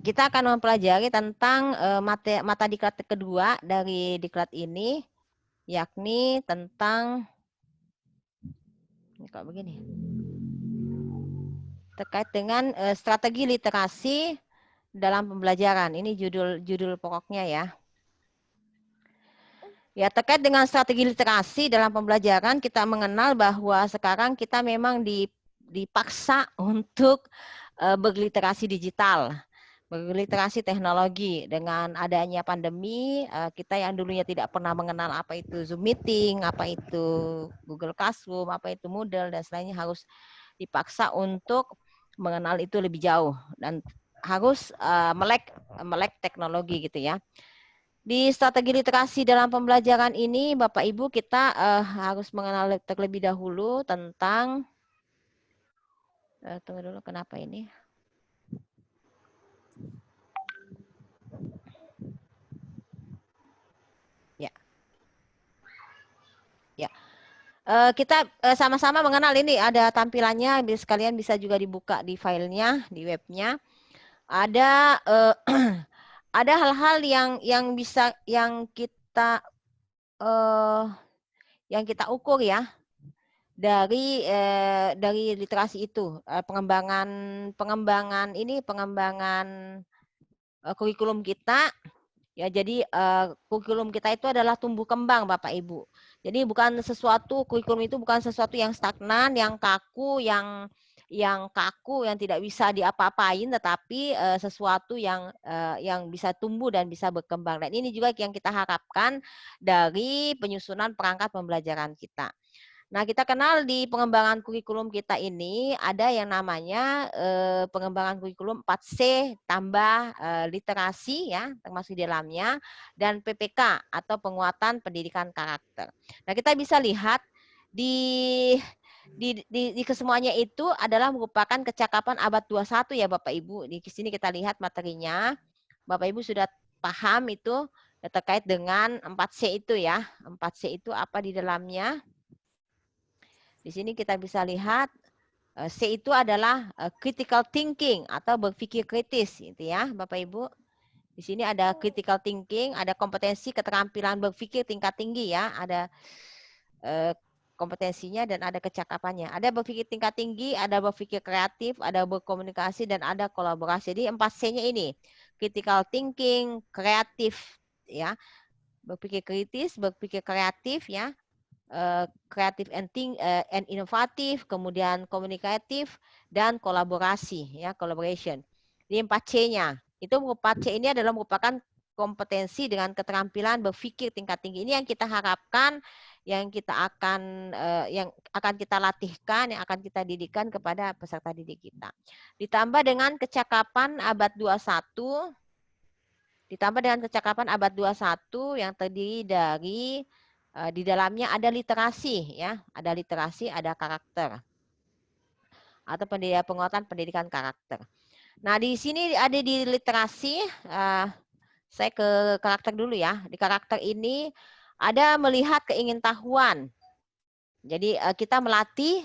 kita akan mempelajari tentang mata diklat kedua dari diklat ini, yakni tentang ini kok begini, terkait dengan strategi literasi dalam pembelajaran. Ini judul pokoknya ya. Ya, terkait dengan strategi literasi dalam pembelajaran, kita mengenal bahwa sekarang kita memang dipaksa untuk berliterasi digital, berliterasi teknologi. Dengan adanya pandemi, kita yang dulunya tidak pernah mengenal apa itu Zoom Meeting, apa itu Google Classroom, apa itu Moodle, dan selainnya harus dipaksa untuk mengenal itu lebih jauh dan harus melek teknologi gitu ya. Di strategi literasi dalam pembelajaran ini, Bapak Ibu, kita harus mengenal terlebih dahulu tentang tunggu dulu, kenapa ini? Ya, ya. Kita sama-sama mengenal ini, ada tampilannya, sekalian bisa juga dibuka di filenya, di webnya. Ada ada hal-hal yang bisa yang kita ukur ya dari literasi itu, pengembangan kurikulum kita ya. Jadi kurikulum kita itu adalah tumbuh kembang Bapak Ibu. Jadi kurikulum itu bukan sesuatu yang stagnan, yang kaku, yang tidak bisa diapa-apain, tetapi sesuatu yang bisa tumbuh dan bisa berkembang. Dan ini juga yang kita harapkan dari penyusunan perangkat pembelajaran kita. Nah, kita kenal di pengembangan kurikulum kita ini ada yang namanya pengembangan kurikulum 4C tambah literasi ya, termasuk di dalamnya, dan PPK atau penguatan pendidikan karakter. Nah, kita bisa lihat di kesemuanya itu adalah merupakan kecakapan abad 21 ya Bapak Ibu. Di sini kita lihat materinya. Bapak Ibu sudah paham itu terkait dengan 4C itu ya. 4C itu apa di dalamnya? Di sini kita bisa lihat C itu adalah critical thinking atau berpikir kritis gitu ya, Bapak Ibu. Di sini ada critical thinking, ada kompetensi keterampilan berpikir tingkat tinggi ya, ada kompetensinya dan ada kecakapannya. Ada berpikir tingkat tinggi, ada berpikir kreatif, ada berkomunikasi dan ada kolaborasi. Jadi 4C-nya ini, critical thinking, kreatif ya, berpikir kritis, berpikir kreatif ya, kreatif and inovatif, kemudian komunikatif dan kolaborasi ya, collaboration. Ini 4C-nya. Itu 4C ini adalah merupakan kompetensi dengan keterampilan berpikir tingkat tinggi. Ini yang kita harapkan, yang akan kita latihkan, yang akan kita didikkan kepada peserta didik kita. Ditambah dengan kecakapan abad 21, yang terdiri dari di dalamnya ada literasi ya, ada karakter atau penguatan pendidikan karakter. Nah, di sini ada di literasi, saya ke karakter dulu ya. Di karakter ini ada melihat keingintahuan. Jadi kita melatih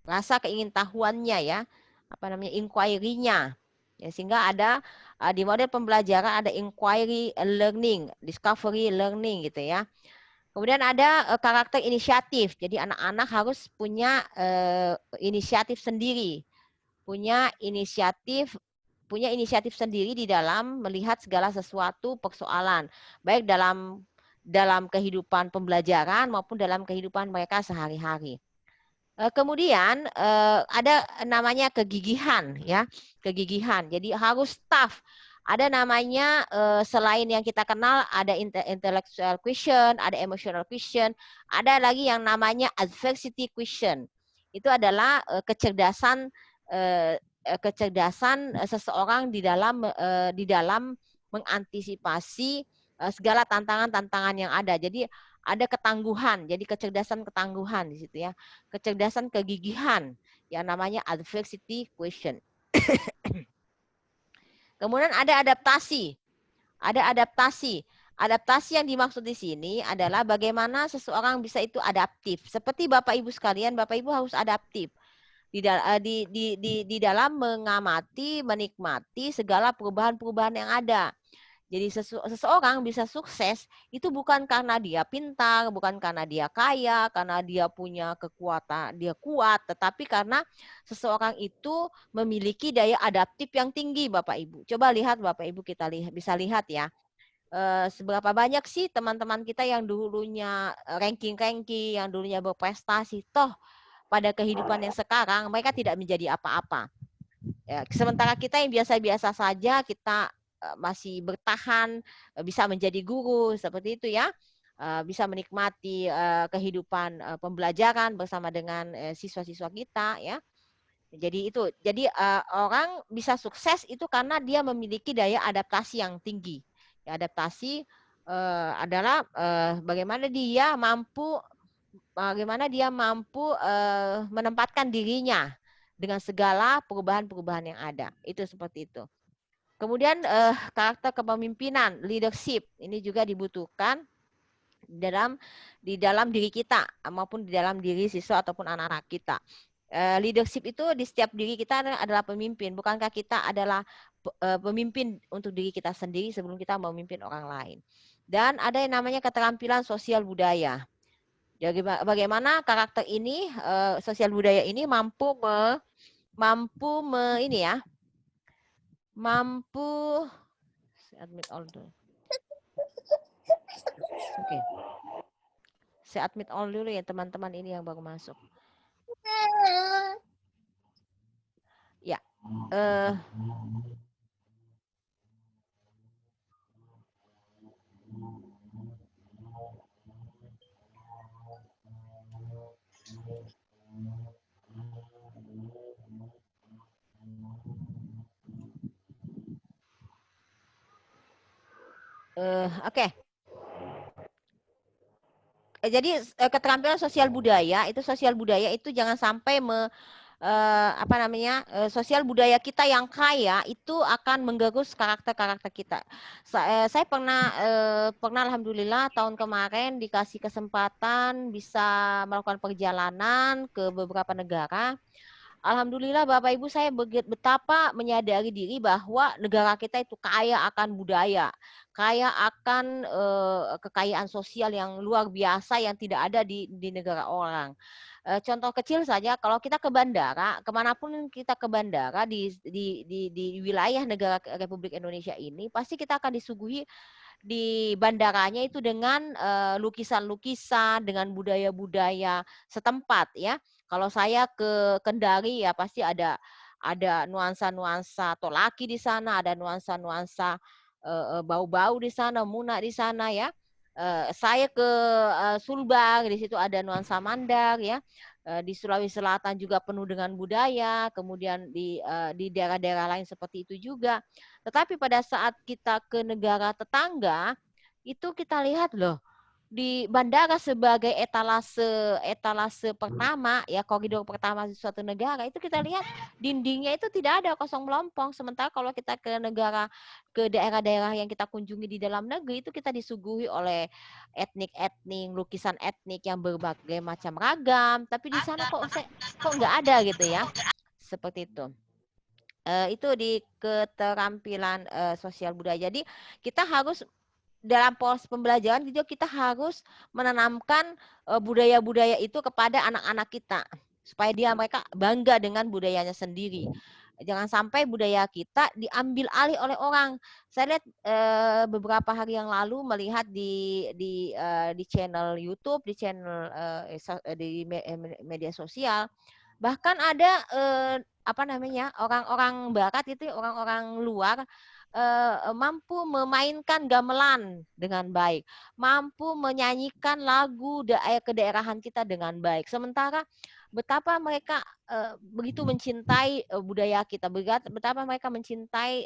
rasa keingintahuannya ya, inquiry-nya. Ya, sehingga ada di model pembelajaran ada inquiry learning, discovery learning gitu ya. Kemudian ada karakter inisiatif. Jadi anak-anak harus punya inisiatif sendiri, punya inisiatif sendiri di dalam melihat segala sesuatu persoalan, baik dalam kehidupan pembelajaran maupun dalam kehidupan mereka sehari-hari. Kemudian ada namanya kegigihan ya, kegigihan. Jadi harus tough. Ada namanya selain yang kita kenal ada intellectual quotient, ada emotional quotient, ada lagi yang namanya adversity quotient. Itu adalah kecerdasan seseorang di dalam mengantisipasi segala tantangan-tantangan yang ada. Jadi ada ketangguhan, jadi kecerdasan ketangguhan di situ ya. Kecerdasan kegigihan yang namanya adversity quotient. Kemudian ada adaptasi. Ada adaptasi. Adaptasi yang dimaksud di sini adalah bagaimana seseorang bisa itu adaptif. Seperti Bapak Ibu sekalian, Bapak Ibu harus adaptif. di dalam mengamati, menikmati segala perubahan-perubahan yang ada. Jadi seseorang bisa sukses itu bukan karena dia pintar, bukan karena dia kaya, karena dia punya kekuatan, dia kuat, tetapi karena seseorang itu memiliki daya adaptif yang tinggi, Bapak Ibu. Coba lihat Bapak Ibu, kita bisa lihat ya. Seberapa banyak sih teman-teman kita yang dulunya ranking-ranking, yang dulunya berprestasi, toh pada kehidupan yang sekarang mereka tidak menjadi apa-apa. Ya, sementara kita yang biasa-biasa saja, kita masih bertahan, bisa menjadi guru seperti itu ya, bisa menikmati kehidupan pembelajaran bersama dengan siswa-siswa kita ya. Jadi itu, jadi orang bisa sukses itu karena dia memiliki daya adaptasi yang tinggi. Ya, adaptasi adalah bagaimana dia mampu menempatkan dirinya dengan segala perubahan-perubahan yang ada. Itu seperti itu. Kemudian karakter kepemimpinan, leadership, ini juga dibutuhkan di dalam diri kita maupun di dalam diri siswa ataupun anak-anak kita. Leadership itu di setiap diri kita adalah pemimpin. Bukankah kita adalah pemimpin untuk diri kita sendiri sebelum kita memimpin orang lain? Dan ada yang namanya keterampilan sosial budaya. Jadi bagaimana karakter ini, sosial budaya ini mampu ini ya, mampu admit all dulu. Oke. Saya admit all dulu ya teman-teman ini yang baru masuk. Ya. Oke. Jadi keterampilan sosial budaya itu jangan sampai sosial budaya kita yang kaya itu akan menggerus karakter-karakter kita. Saya pernah alhamdulillah tahun kemarin dikasih kesempatan bisa melakukan perjalanan ke beberapa negara. Alhamdulillah Bapak Ibu, saya betapa menyadari diri bahwa negara kita itu kaya akan budaya, kaya akan kekayaan sosial yang luar biasa yang tidak ada di negara orang. Contoh kecil saja, kalau kita ke bandara, kemanapun kita ke bandara di wilayah negara Republik Indonesia ini, pasti kita akan disuguhi di bandaranya itu dengan lukisan-lukisan, dengan budaya-budaya setempat ya. Kalau saya ke Kendari ya pasti ada nuansa-nuansa Tolaki di sana, ada nuansa-nuansa bau-bau di sana, Muna di sana ya. Saya ke Sulbar, di situ ada nuansa Mandar ya. Di Sulawesi Selatan juga penuh dengan budaya, kemudian di daerah-daerah lain seperti itu juga. Tetapi pada saat kita ke negara tetangga, itu kita lihat loh, di bandara sebagai etalase pertama ya, koridor pertama di suatu negara, itu kita lihat dindingnya itu tidak ada kosong melompong. Sementara kalau kita ke daerah-daerah yang kita kunjungi di dalam negeri, itu kita disuguhi oleh etnik-etnik, lukisan etnik yang berbagai macam ragam, tapi di sana kok nggak ada gitu ya, seperti itu. Itu di keterampilan sosial budaya. Jadi kita harus dalam proses pembelajaran juga kita harus menanamkan budaya-budaya itu kepada anak-anak kita supaya mereka bangga dengan budayanya sendiri. Jangan sampai budaya kita diambil alih oleh orang. Saya lihat beberapa hari yang lalu melihat di channel YouTube, di channel di media sosial, bahkan ada orang-orang barat itu, orang-orang luar mampu memainkan gamelan dengan baik, mampu menyanyikan lagu kedaerahan kita dengan baik. Sementara betapa mereka begitu mencintai budaya kita, betapa mereka mencintai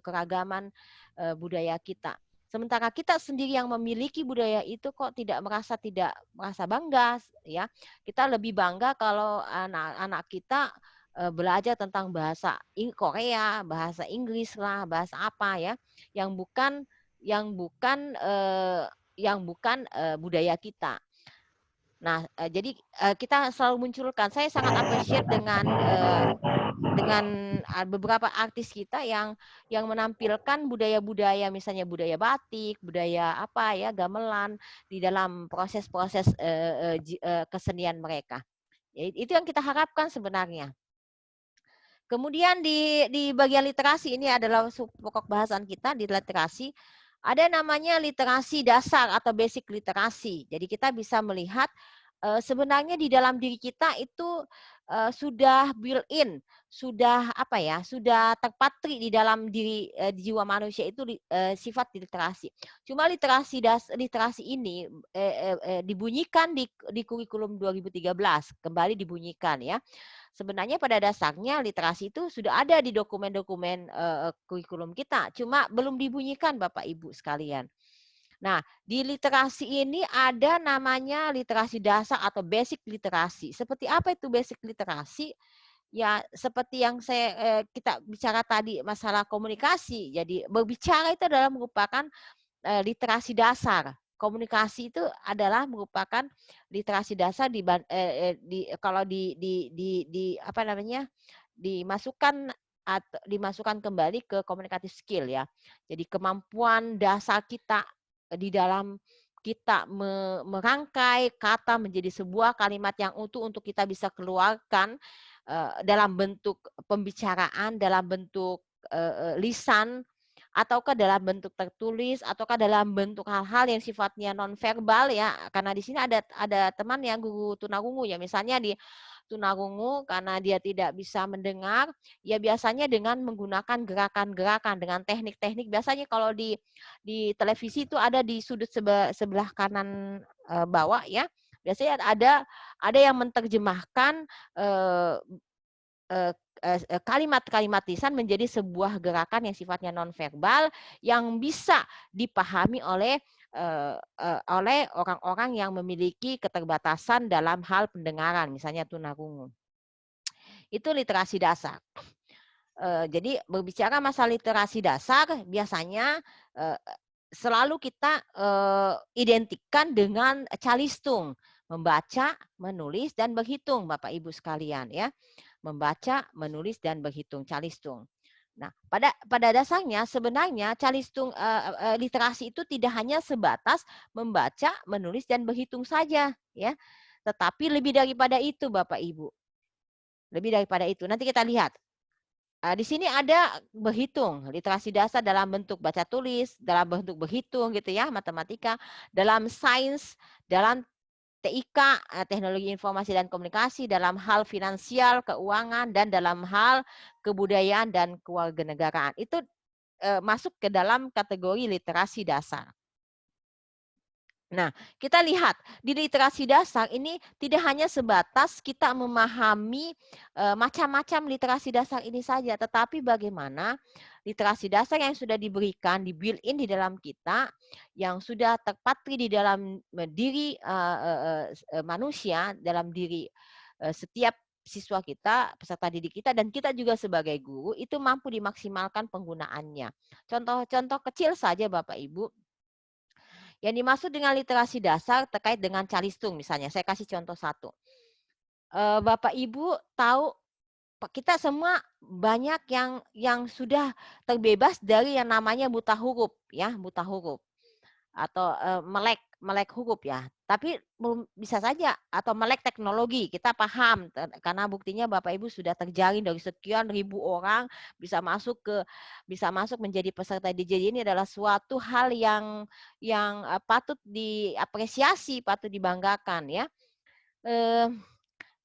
keragaman budaya kita. Sementara kita sendiri yang memiliki budaya itu kok tidak merasa bangga ya. Kita lebih bangga kalau anak-anak kita belajar tentang bahasa Korea, bahasa Inggris lah, bahasa apa ya, yang bukan budaya kita. Nah, jadi kita selalu munculkan. Saya sangat appreciate dengan beberapa artis kita yang menampilkan budaya-budaya, misalnya budaya batik, budaya apa ya, gamelan di dalam proses-proses kesenian mereka. Ya, itu yang kita harapkan sebenarnya. Kemudian di bagian literasi, ini adalah pokok bahasan kita di literasi. Ada namanya literasi dasar atau basic literasi. Jadi kita bisa melihat sebenarnya di dalam diri kita itu sudah built-in, sudah apa ya, sudah terpatri di dalam diri jiwa manusia itu sifat literasi. Cuma literasi ini dibunyikan di kurikulum 2013, kembali dibunyikan ya. Sebenarnya pada dasarnya literasi itu sudah ada di dokumen-dokumen kurikulum kita, cuma belum dibunyikan Bapak Ibu sekalian. Nah, di literasi ini ada namanya literasi dasar atau basic literasi. Seperti apa itu basic literasi? Ya, seperti yang kita bicara tadi masalah komunikasi. Jadi berbicara itu adalah merupakan literasi dasar. Komunikasi itu adalah merupakan literasi dasar kalau di apa namanya, dimasukkan kembali ke communicative skill ya. Jadi kemampuan dasar kita di dalam kita merangkai kata menjadi sebuah kalimat yang utuh untuk kita bisa keluarkan dalam bentuk pembicaraan, dalam bentuk lisan, ataukah dalam bentuk tertulis, ataukah dalam bentuk hal-hal yang sifatnya nonverbal ya. Karena di sini ada teman yang guru tunarungu ya, misalnya di tunarungu karena dia tidak bisa mendengar, ya biasanya dengan menggunakan gerakan-gerakan, dengan teknik-teknik. Biasanya kalau di televisi itu ada di sudut sebelah kanan bawah ya. Biasanya ada yang menerjemahkan kalimat-kalimat lisan menjadi sebuah gerakan yang sifatnya nonverbal yang bisa dipahami oleh orang-orang yang memiliki keterbatasan dalam hal pendengaran, misalnya tunarungu. Itu literasi dasar. Jadi berbicara masalah literasi dasar biasanya selalu kita identikkan dengan calistung, membaca, menulis, dan berhitung, Bapak Ibu sekalian ya. Membaca, menulis, dan berhitung, calistung. Nah, pada dasarnya sebenarnya calistung literasi itu tidak hanya sebatas membaca, menulis, dan berhitung saja ya. Tetapi lebih daripada itu Bapak Ibu. Lebih daripada itu. Nanti kita lihat. Di sini ada berhitung, literasi dasar dalam bentuk baca tulis, dalam bentuk berhitung gitu ya, matematika, dalam sains, dalam TIK, teknologi informasi dan komunikasi, dalam hal finansial, keuangan, dan dalam hal kebudayaan dan kewarganegaraan. Itu masuk ke dalam kategori literasi dasar. Nah, kita lihat di literasi dasar ini tidak hanya sebatas kita memahami macam-macam literasi dasar ini saja, tetapi bagaimana literasi dasar yang sudah diberikan, di built-in di dalam kita, yang sudah terpatri di dalam diri manusia, dalam diri setiap siswa kita, peserta didik kita, dan kita juga sebagai guru, itu mampu dimaksimalkan penggunaannya. Contoh-contoh kecil saja Bapak Ibu. Yang dimaksud dengan literasi dasar terkait dengan calistung misalnya, saya kasih contoh satu. Bapak Ibu tahu kita semua banyak yang sudah terbebas dari yang namanya buta huruf ya, buta huruf atau melek huruf ya. Tapi bisa saja atau melek teknologi, kita paham karena buktinya Bapak Ibu sudah terjaring dari sekian ribu orang bisa masuk menjadi peserta didik. Ini adalah suatu hal yang patut diapresiasi, patut dibanggakan ya.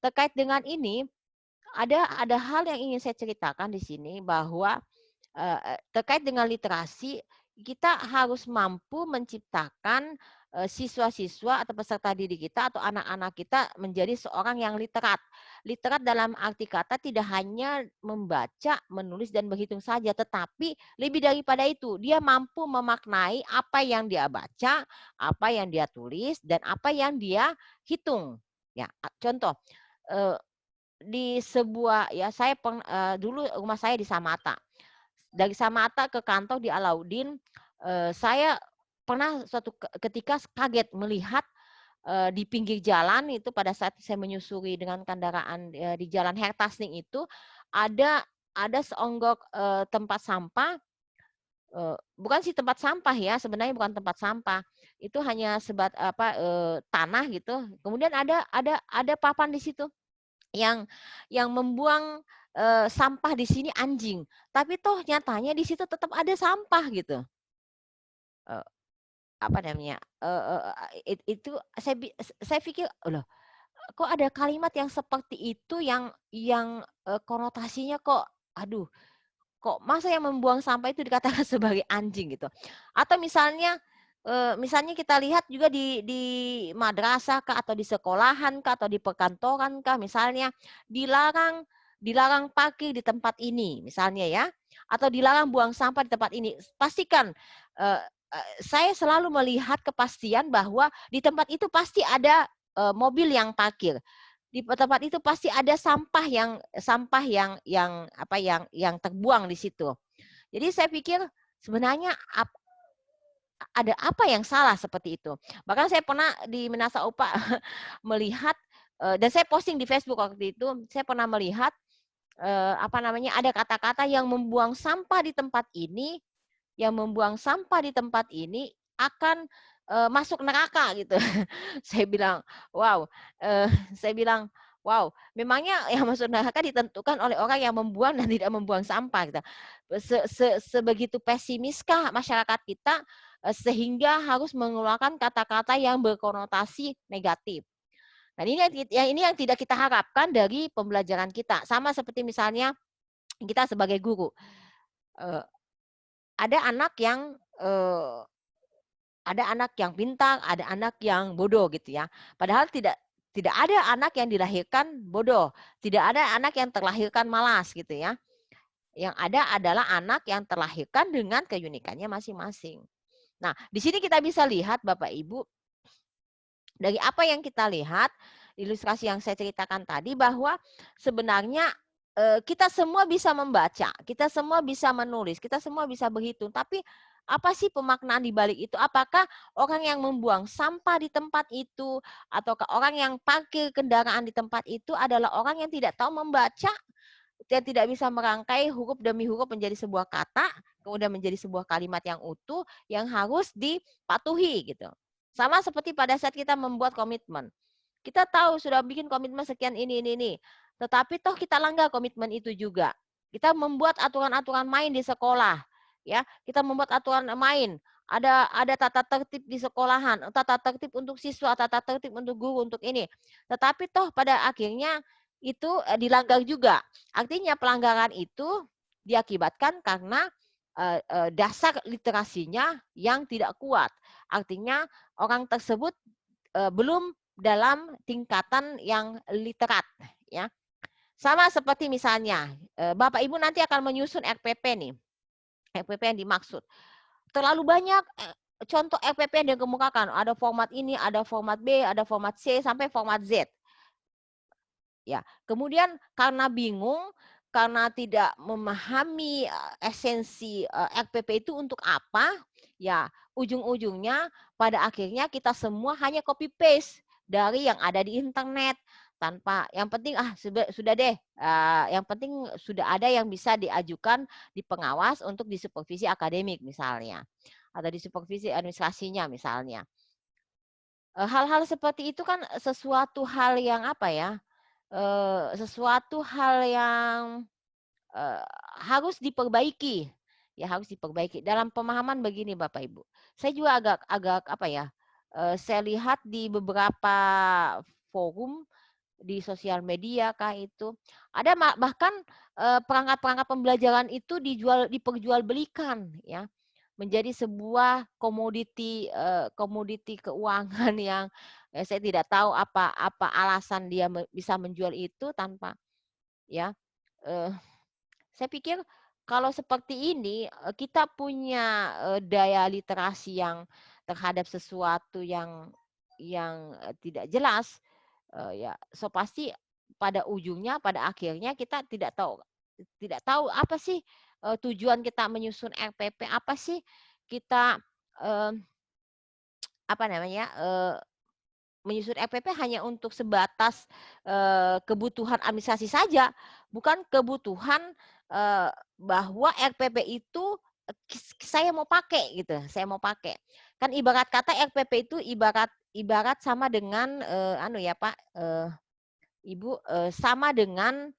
Terkait dengan ini ada hal yang ingin saya ceritakan di sini bahwa terkait dengan literasi kita harus mampu menciptakan siswa-siswa atau peserta didik kita atau anak-anak kita menjadi seorang yang literat. Literat dalam arti kata tidak hanya membaca, menulis, dan berhitung saja, tetapi lebih daripada itu, dia mampu memaknai apa yang dia baca, apa yang dia tulis, dan apa yang dia hitung. Ya, contoh, di sebuah ya saya dulu rumah saya di Samata. Dari Samata ke kantor di Alauddin, saya pernah suatu ketika kaget melihat di pinggir jalan itu pada saat saya menyusuri dengan kendaraan, di Jalan Hertasning itu ada seonggok, tempat sampah, bukan sih tempat sampah ya, sebenarnya bukan tempat sampah. Itu hanya tanah gitu, kemudian ada papan di situ yang membuang, sampah di sini anjing, tapi toh nyatanya di situ tetap ada sampah gitu. Eee, apa namanya, itu saya pikir, loh kok ada kalimat yang seperti itu yang konotasinya kok, aduh, kok masa yang membuang sampah itu dikatakan sebagai anjing gitu. Atau misalnya kita lihat juga di madrasah kah, atau di sekolahan kah, atau di perkantoran kah, misalnya dilarang dilarang parkir di tempat ini misalnya ya, atau dilarang buang sampah di tempat ini. Pastikan, eee saya selalu melihat kepastian bahwa di tempat itu pasti ada, mobil yang parkir. Di tempat itu pasti ada sampah yang terbuang di situ. Jadi saya pikir sebenarnya ada apa yang salah seperti itu. Bahkan saya pernah di Minasa Upa melihat, dan saya posting di Facebook waktu itu, saya pernah melihat, ada kata-kata yang membuang sampah di tempat ini akan, masuk neraka gitu. Saya bilang, "Wow," eee, saya bilang, "Wow, memangnya yang masuk neraka ditentukan oleh orang yang membuang dan tidak membuang sampah," gitu. Sebegitu pesimiskah masyarakat kita, sehingga harus mengeluarkan kata-kata yang berkonotasi negatif. Dan ini yang tidak kita harapkan dari pembelajaran kita. Sama seperti misalnya kita sebagai guru, eee, ada anak yang, pintar, ada anak yang bodoh gitu ya. Padahal tidak tidak ada anak yang dilahirkan bodoh, tidak ada anak yang terlahirkan malas gitu ya. Yang ada adalah anak yang terlahirkan dengan keunikannya masing-masing. Nah, di sini kita bisa lihat Bapak Ibu, dari apa yang kita lihat, ilustrasi yang saya ceritakan tadi bahwa sebenarnya, kita semua bisa membaca, kita semua bisa menulis, kita semua bisa berhitung, tapi apa sih pemaknaan di balik itu? Apakah orang yang membuang sampah di tempat itu, ataukah orang yang parkir kendaraan di tempat itu adalah orang yang tidak tahu membaca, yang tidak bisa merangkai huruf demi huruf menjadi sebuah kata, kemudian menjadi sebuah kalimat yang utuh, yang harus dipatuhi gitu. Sama seperti pada saat kita membuat komitmen. Kita tahu sudah bikin komitmen sekian ini. Tetapi toh kita langgar komitmen itu juga. Kita membuat aturan-aturan main di sekolah, ya. Kita membuat aturan main. Ada tata tertib di sekolahan, tata tertib untuk siswa, tata tertib untuk guru, untuk ini. Tetapi toh pada akhirnya itu dilanggar juga. Artinya pelanggaran itu diakibatkan karena dasar literasinya yang tidak kuat. Artinya orang tersebut belum dalam tingkatan yang literat ya. Sama seperti misalnya, Bapak Ibu nanti akan menyusun RPP nih, RPP yang dimaksud. Terlalu banyak, contoh RPP yang dikemukakan, ada format ini, ada format B, ada format C, sampai format Z. Ya, kemudian karena bingung, karena tidak memahami, esensi, RPP itu untuk apa, ya ujung-ujungnya pada akhirnya kita semua hanya copy paste dari yang ada di internet, tanpa yang penting, sudah deh, yang penting sudah ada yang bisa diajukan di pengawas untuk disupervisi akademik misalnya, atau disupervisi administrasinya misalnya. Hal-hal seperti itu kan sesuatu hal yang apa ya, sesuatu hal yang, eee, harus diperbaiki, ya harus diperbaiki. Dalam pemahaman begini Bapak Ibu, saya juga agak agak apa ya, saya lihat di beberapa forum di sosial media kah itu, ada bahkan, perangkat-perangkat pembelajaran itu diperjualbelikan ya, menjadi sebuah komoditi, komoditi keuangan yang, saya tidak tahu apa apa alasan dia bisa menjual itu tanpa ya, eee, saya pikir kalau seperti ini, kita punya, daya literasi yang terhadap sesuatu yang tidak jelas, so pasti pada ujungnya, pada akhirnya kita tidak tahu apa sih, tujuan kita menyusun RPP, apa sih kita, eee, apa namanya, menyusun RPP hanya untuk sebatas kebutuhan administrasi saja, bukan kebutuhan bahwa RPP itu saya mau pakai gitu, saya mau pakai. Kan ibarat kata RPP itu ibarat sama dengan anu ya Pak, Ibu, sama dengan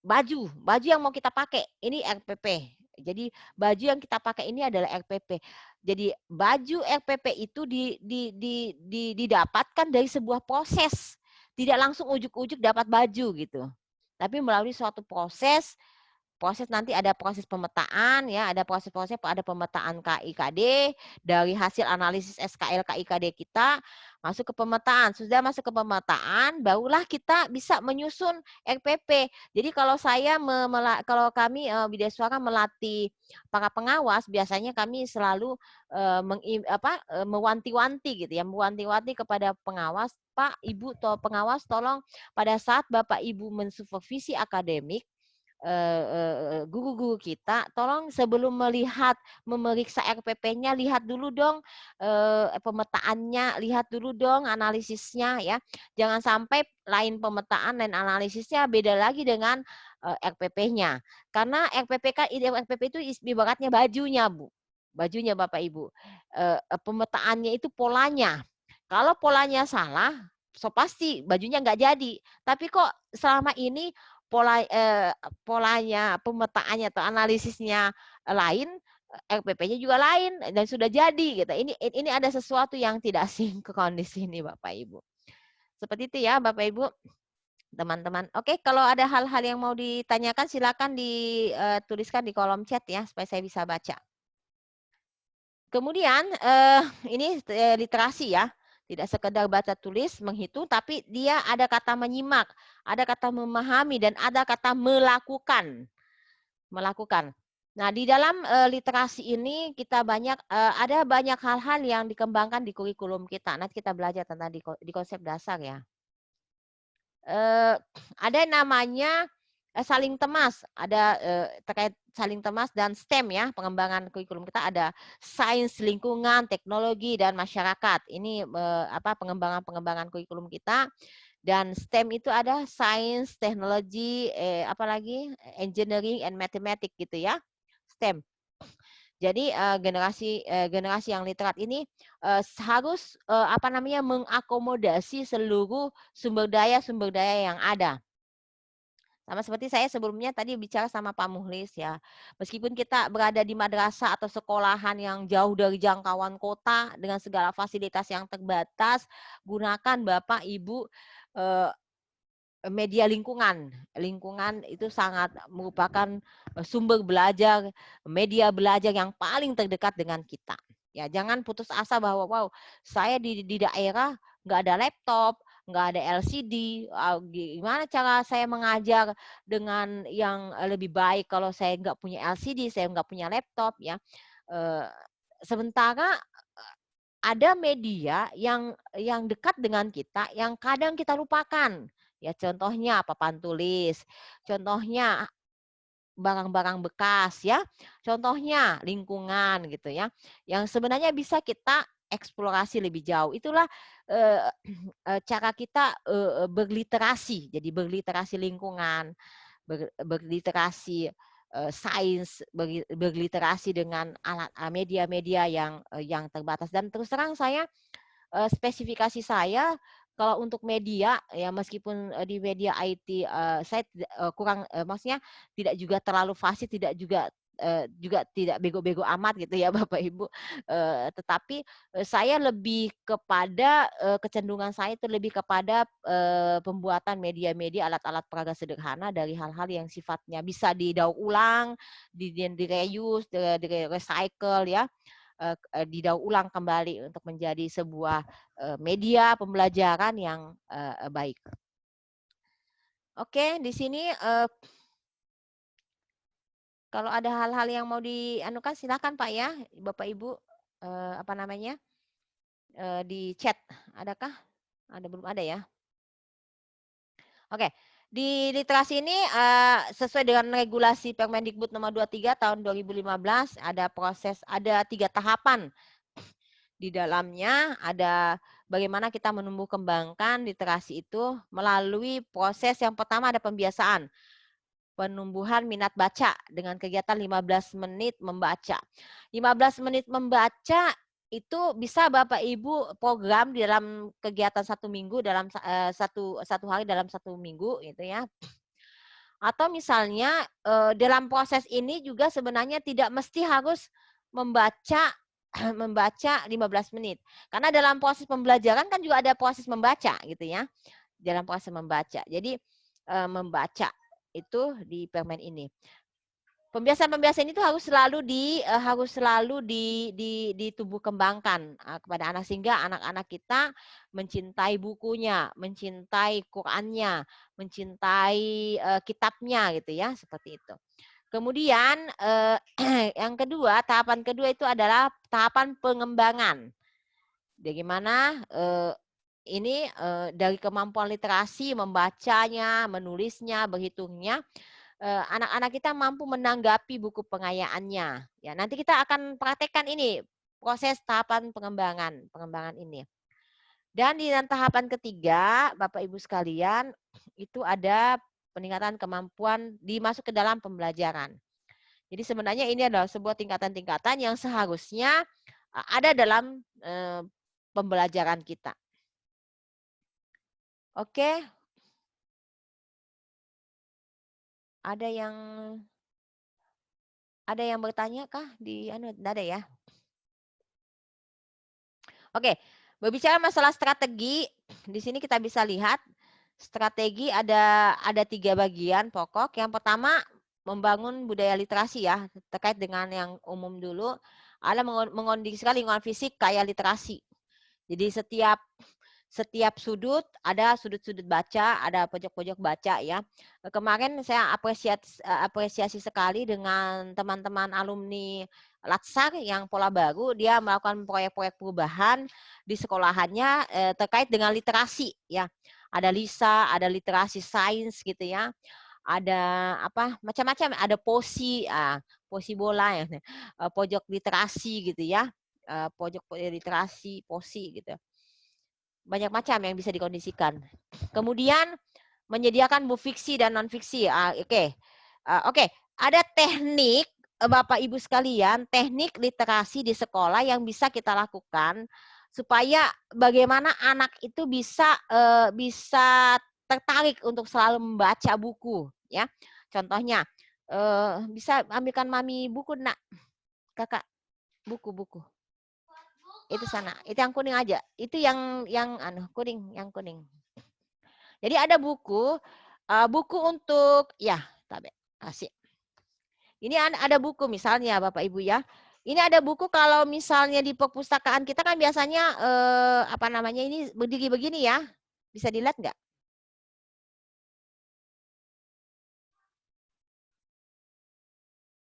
baju yang mau kita pakai ini RPP. Jadi baju yang kita pakai ini adalah RPP. Jadi baju RPP itu didapatkan dari sebuah proses. Tidak langsung ujuk-ujuk dapat baju gitu. Tapi melalui suatu proses nanti ada proses pemetaan ya, ada pemetaan KIKD dari hasil analisis SKL KIKD kita masuk ke pemetaan. Sudah masuk ke pemetaan, barulah kita bisa menyusun RPP. Jadi kalau kalau kami Widya Suara melatih para pengawas, biasanya kami selalu mewanti-wanti gitu ya, mewanti-wanti kepada pengawas, Pak, Ibu, pengawas tolong pada saat Bapak Ibu mensupervisi akademik guru-guru kita, tolong sebelum memeriksa RPP-nya, lihat dulu dong pemetaannya, lihat dulu dong analisisnya ya. Jangan sampai lain pemetaan dan analisisnya beda lagi dengan RPP-nya. Karena RPP itu ibaratnya bajunya, Bu. Bajunya Bapak Ibu. Pemetaannya itu polanya. Kalau polanya salah, so pasti bajunya nggak jadi. Tapi kok selama ini polanya, pemetaannya atau analisisnya lain, RPP-nya juga lain dan sudah jadi gitu. Ini ada sesuatu yang tidak sinkron di sini Bapak Ibu. Seperti itu ya Bapak Ibu, teman-teman. Oke, kalau ada hal-hal yang mau ditanyakan silakan dituliskan di kolom chat ya supaya saya bisa baca. Kemudian ini literasi ya. Tidak sekedar baca tulis, menghitung, tapi dia ada kata menyimak, ada kata memahami, dan ada kata melakukan. Nah, di dalam literasi ini kita ada banyak hal-hal yang dikembangkan di kurikulum kita. Nanti kita belajar tentang di konsep dasar ya. Ada namanya saling temas, ada terkait saling temas dan STEM ya, pengembangan kurikulum kita ada sains, lingkungan, teknologi, dan masyarakat. Ini pengembangan kurikulum kita. Dan STEM itu ada sains, teknologi, apalagi engineering and mathematics gitu ya, STEM. Jadi generasi yang literat ini harus mengakomodasi seluruh sumber daya yang ada. Sama seperti saya sebelumnya tadi bicara sama Pak Muhlis ya. Meskipun kita berada di madrasah atau sekolahan yang jauh dari jangkauan kota dengan segala fasilitas yang terbatas, gunakan Bapak Ibu media lingkungan. Lingkungan itu sangat merupakan sumber belajar, media belajar yang paling terdekat dengan kita. Ya, jangan putus asa bahwa wow, saya di daerah nggak ada laptop, nggak ada LCD, gimana cara saya mengajar dengan yang lebih baik kalau saya nggak punya LCD, saya nggak punya laptop ya. Sementara ada media yang dekat dengan kita yang kadang kita lupakan. Ya contohnya papan tulis, contohnya barang-barang bekas ya, contohnya lingkungan gitu ya, yang sebenarnya bisa kita eksplorasi lebih jauh. Itulah cara kita berliterasi, jadi berliterasi lingkungan, berliterasi sains, berliterasi dengan alat media-media yang terbatas. Dan terus terang saya spesifikasi saya kalau untuk media ya meskipun di media IT saya kurang maksudnya tidak juga terlalu fasih, tidak juga tidak bego-bego amat gitu ya Bapak Ibu. Tetapi saya lebih kepada kecenderungan saya itu lebih kepada pembuatan media-media alat-alat peraga sederhana dari hal-hal yang sifatnya bisa didaur ulang, di-reuse, di-recycle ya. Didaur ulang kembali untuk menjadi sebuah media pembelajaran yang baik. Oke, di sini kalau ada hal-hal yang mau dianukan silakan Pak ya, Bapak Ibu di chat. Adakah? Belum ada ya? Oke. Di literasi ini sesuai dengan regulasi Permendikbud nomor 23 tahun 2015 ada 3 tahapan Di dalamnya ada bagaimana kita menumbuh kembangkan literasi itu melalui proses yang pertama ada pembiasaan. Penumbuhan minat baca dengan kegiatan 15 menit membaca. 15 menit membaca itu bisa Bapak Ibu program di dalam kegiatan 1 minggu dalam satu hari dalam 1 minggu gitu ya. Atau misalnya dalam proses ini juga sebenarnya tidak mesti harus membaca 15 menit. Karena dalam proses pembelajaran kan juga ada proses membaca gitu ya. Dalam proses membaca. Jadi membaca itu di permen ini. Pembiasaan-pembiasaan itu harus selalu ditumbuh kembangkan kepada anak sehingga anak-anak kita mencintai bukunya, mencintai Qurannya, mencintai kitabnya gitu ya, seperti itu. Kemudian yang kedua, tahapan kedua itu adalah tahapan pengembangan. Bagaimana ini dari kemampuan literasi, membacanya, menulisnya, berhitungnya, anak-anak kita mampu menanggapi buku pengayaannya. Ya, nanti kita akan praktekkan ini proses tahapan pengembangan ini. Dan di tahapan ketiga, Bapak Ibu sekalian, itu ada peningkatan kemampuan dimasuk ke dalam pembelajaran. Jadi sebenarnya ini adalah sebuah tingkatan-tingkatan yang seharusnya ada dalam pembelajaran kita. Oke. Ada yang bertanya kah di Tidak ada ya? Oke, berbicara masalah strategi, di sini kita bisa lihat strategi ada 3 bagian pokok. Yang pertama membangun budaya literasi ya, terkait dengan yang umum dulu, ada mengondisikan lingkungan fisik kayak literasi. Jadi setiap sudut ada sudut-sudut baca, ada pojok-pojok baca ya. Kemarin saya apresiasi sekali dengan teman-teman alumni Latsar yang pola baru, dia melakukan proyek-proyek perubahan di sekolahannya terkait dengan literasi ya. Ada LISA, ada literasi sains gitu ya. Ada apa macam-macam, ada posi bola ya, pojok literasi gitu ya. Pojok literasi, posi gitu. Banyak macam yang bisa dikondisikan. Kemudian menyediakan buku fiksi dan non fiksi. Oke, ada teknik Bapak Ibu sekalian, teknik literasi di sekolah yang bisa kita lakukan supaya bagaimana anak itu bisa tertarik untuk selalu membaca buku ya. Contohnya bisa ambilkan mami buku nak, kakak, buku. Itu sana, itu yang kuning aja, itu yang kuning, yang kuning. Jadi ada buku untuk ya tabe kasih. Ini ada buku misalnya Bapak Ibu ya. Ini ada buku kalau misalnya di perpustakaan kita kan biasanya apa namanya ini berdiri begini ya. Bisa dilihat nggak?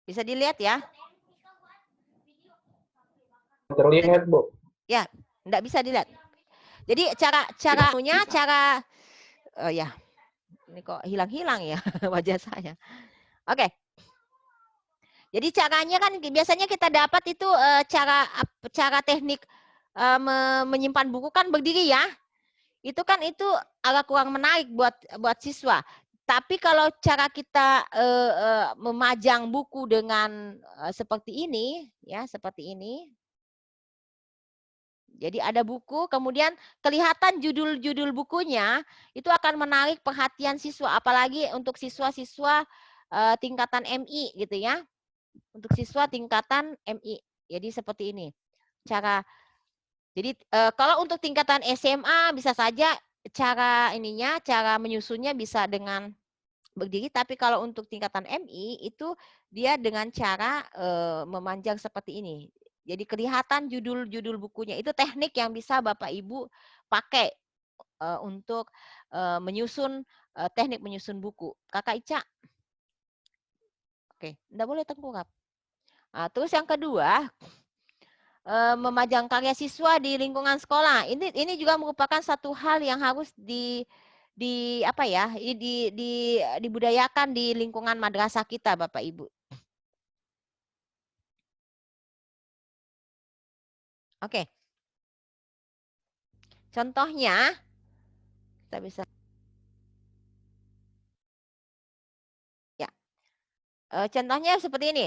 Bisa dilihat ya? Terlihat, Bu. Ya, enggak bisa dilihat. Jadi cara oh ya. Ini kok hilang-hilang ya wajah saya. Oke. Jadi caranya kan biasanya kita dapat itu cara teknik menyimpan buku kan berdiri ya. Itu kan itu agak kurang menarik buat siswa. Tapi kalau cara kita memajang buku dengan seperti ini ya, seperti ini. Jadi ada buku, kemudian kelihatan judul-judul bukunya itu akan menarik perhatian siswa, apalagi untuk siswa-siswa tingkatan MI gitu ya. Untuk siswa tingkatan MI. Jadi seperti ini. Jadi kalau untuk tingkatan SMA bisa saja cara menyusunnya bisa dengan berdiri, tapi kalau untuk tingkatan MI itu dia dengan cara memanjang seperti ini. Jadi kelihatan judul-judul bukunya. Itu teknik yang bisa Bapak Ibu pakai untuk menyusun teknik menyusun buku. Kakak Ica. Oke, enggak boleh tengkurap. Terus yang kedua, memajang karya siswa di lingkungan sekolah. Ini juga merupakan satu hal yang harus dibudayakan di lingkungan madrasah kita, Bapak Ibu. Oke. Contohnya, kita bisa ya. Contohnya seperti ini.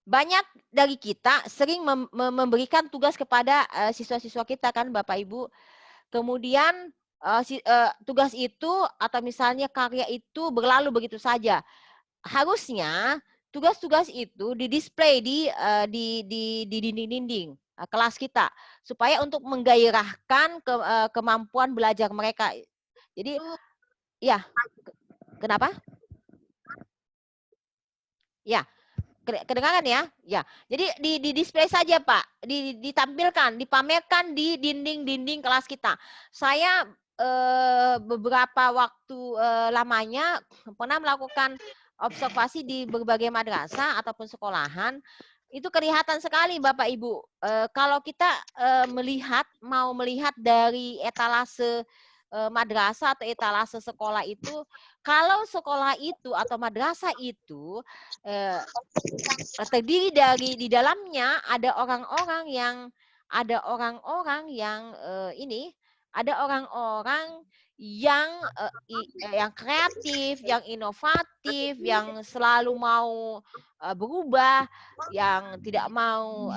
Banyak dari kita sering memberikan tugas kepada siswa-siswa kita kan, Bapak Ibu. Kemudian tugas itu atau misalnya karya itu berlalu begitu saja. Harusnya tugas-tugas itu didisplay di dinding-dinding kelas kita supaya untuk menggairahkan kemampuan belajar mereka. Jadi ya, kenapa? Ya, kedengaran ya? Ya. Jadi di display saja, Pak. Ditampilkan, dipamerkan di dinding-dinding kelas kita. Saya beberapa waktu lamanya pernah melakukan observasi di berbagai madrasah ataupun sekolahan. Itu kelihatan sekali Bapak Ibu. Kalau kita mau melihat dari etalase madrasah atau etalase sekolah itu, kalau sekolah itu atau madrasah itu terdiri dari di dalamnya ada orang-orang yang ada orang-orang yang kreatif, yang inovatif, yang selalu mau berubah, yang tidak mau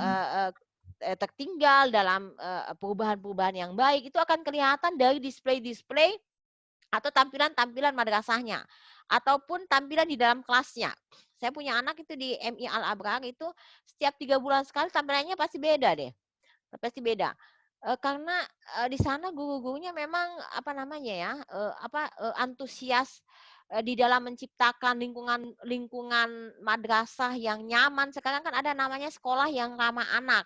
tertinggal dalam perubahan-perubahan yang baik. Itu akan kelihatan dari display-display atau tampilan-tampilan madrasahnya ataupun tampilan di dalam kelasnya. Saya punya anak itu di MI Al Abrar itu setiap 3 bulan sekali tampilannya pasti beda deh. Pasti beda. Karena di sana guru-gurunya memang antusias di dalam menciptakan lingkungan madrasah yang nyaman. Sekarang kan ada namanya sekolah yang ramah anak.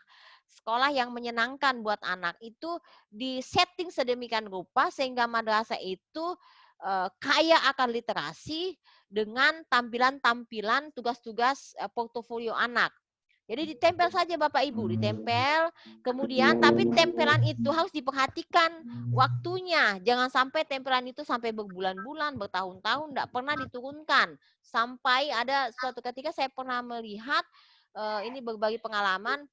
Sekolah yang menyenangkan buat anak itu disetting sedemikian rupa sehingga madrasah itu kaya akan literasi dengan tampilan-tampilan tugas-tugas portofolio anak. Jadi ditempel saja Bapak Ibu, ditempel. Kemudian tapi tempelan itu harus diperhatikan waktunya. Jangan sampai tempelan itu sampai berbulan-bulan, bertahun-tahun enggak pernah diturunkan. Sampai ada suatu ketika saya pernah melihat ini berbagi pengalaman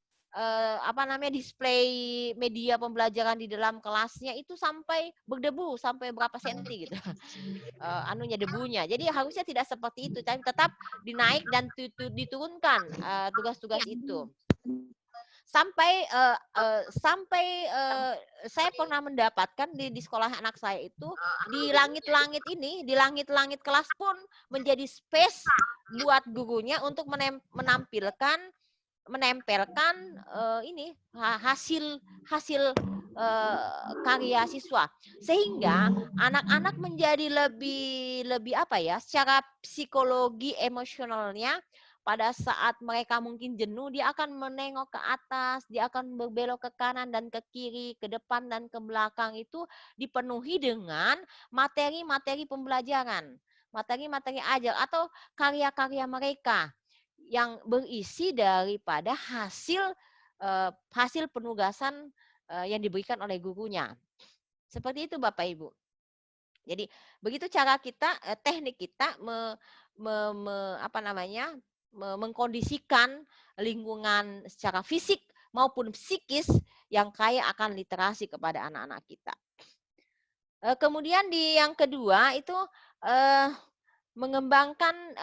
display media pembelajaran di dalam kelasnya itu sampai berdebu sampai berapa senti gitu. Debunya. Jadi harusnya tidak seperti itu, tapi tetap dinaik dan diturunkan tugas-tugas itu. Sampai saya pernah mendapatkan di sekolah anak saya itu di langit-langit kelas pun menjadi space buat gurunya untuk menempelkan hasil karya siswa sehingga anak-anak menjadi lebih secara psikologi emosionalnya pada saat mereka mungkin jenuh dia akan menengok ke atas, dia akan berbelok ke kanan dan ke kiri, ke depan dan ke belakang itu dipenuhi dengan materi-materi pembelajaran, materi-materi ajar atau karya-karya mereka yang berisi daripada hasil penugasan yang diberikan oleh gurunya. Seperti itu Bapak Ibu. Jadi begitu cara kita, teknik kita mengkondisikan lingkungan secara fisik maupun psikis yang kaya akan literasi kepada anak-anak kita. Kemudian di yang kedua itu mengembangkan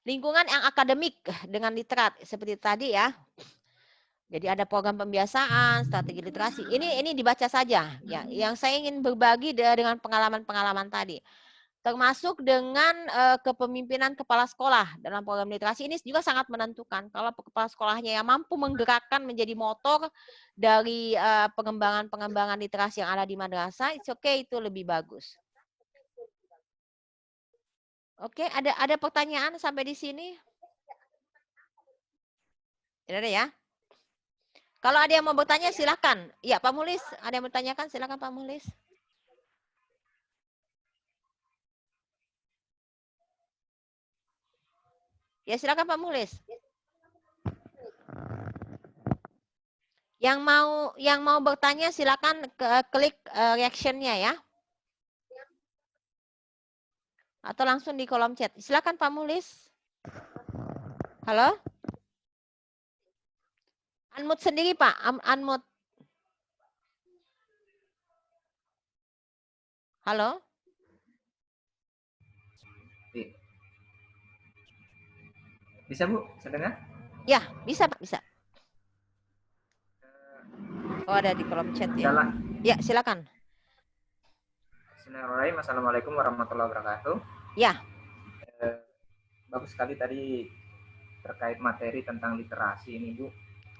lingkungan yang akademik dengan literat seperti tadi ya. Jadi ada program pembiasaan, strategi literasi. Ini dibaca saja ya. Yang saya ingin berbagi dengan pengalaman-pengalaman tadi. Termasuk dengan kepemimpinan kepala sekolah dalam program literasi ini juga sangat menentukan. Kalau kepala sekolahnya yang mampu menggerakkan menjadi motor dari pengembangan literasi yang ada di madrasah, it's okay, itu lebih bagus. Oke, ada pertanyaan sampai di sini? Ada ya? Kalau ada yang mau bertanya silakan. Ya, Pak Mulis, ada yang bertanyakan silakan Pak Mulis. Ya, silakan Pak Mulis. Yang mau bertanya silakan klik reaction-nya ya. atau langsung di kolom chat. Silakan Pak Mulis. Halo? Unmute sendiri Pak, unmute. Halo? Bisa Bu, saya dengar? Ya, bisa Pak, bisa. Oh, ada di kolom chat ya. Salah. Ya, silakan. Bismillahirrahmanirrahim. Assalamualaikum warahmatullahi wabarakatuh. Ya. Bagus sekali tadi terkait materi tentang literasi ini Bu.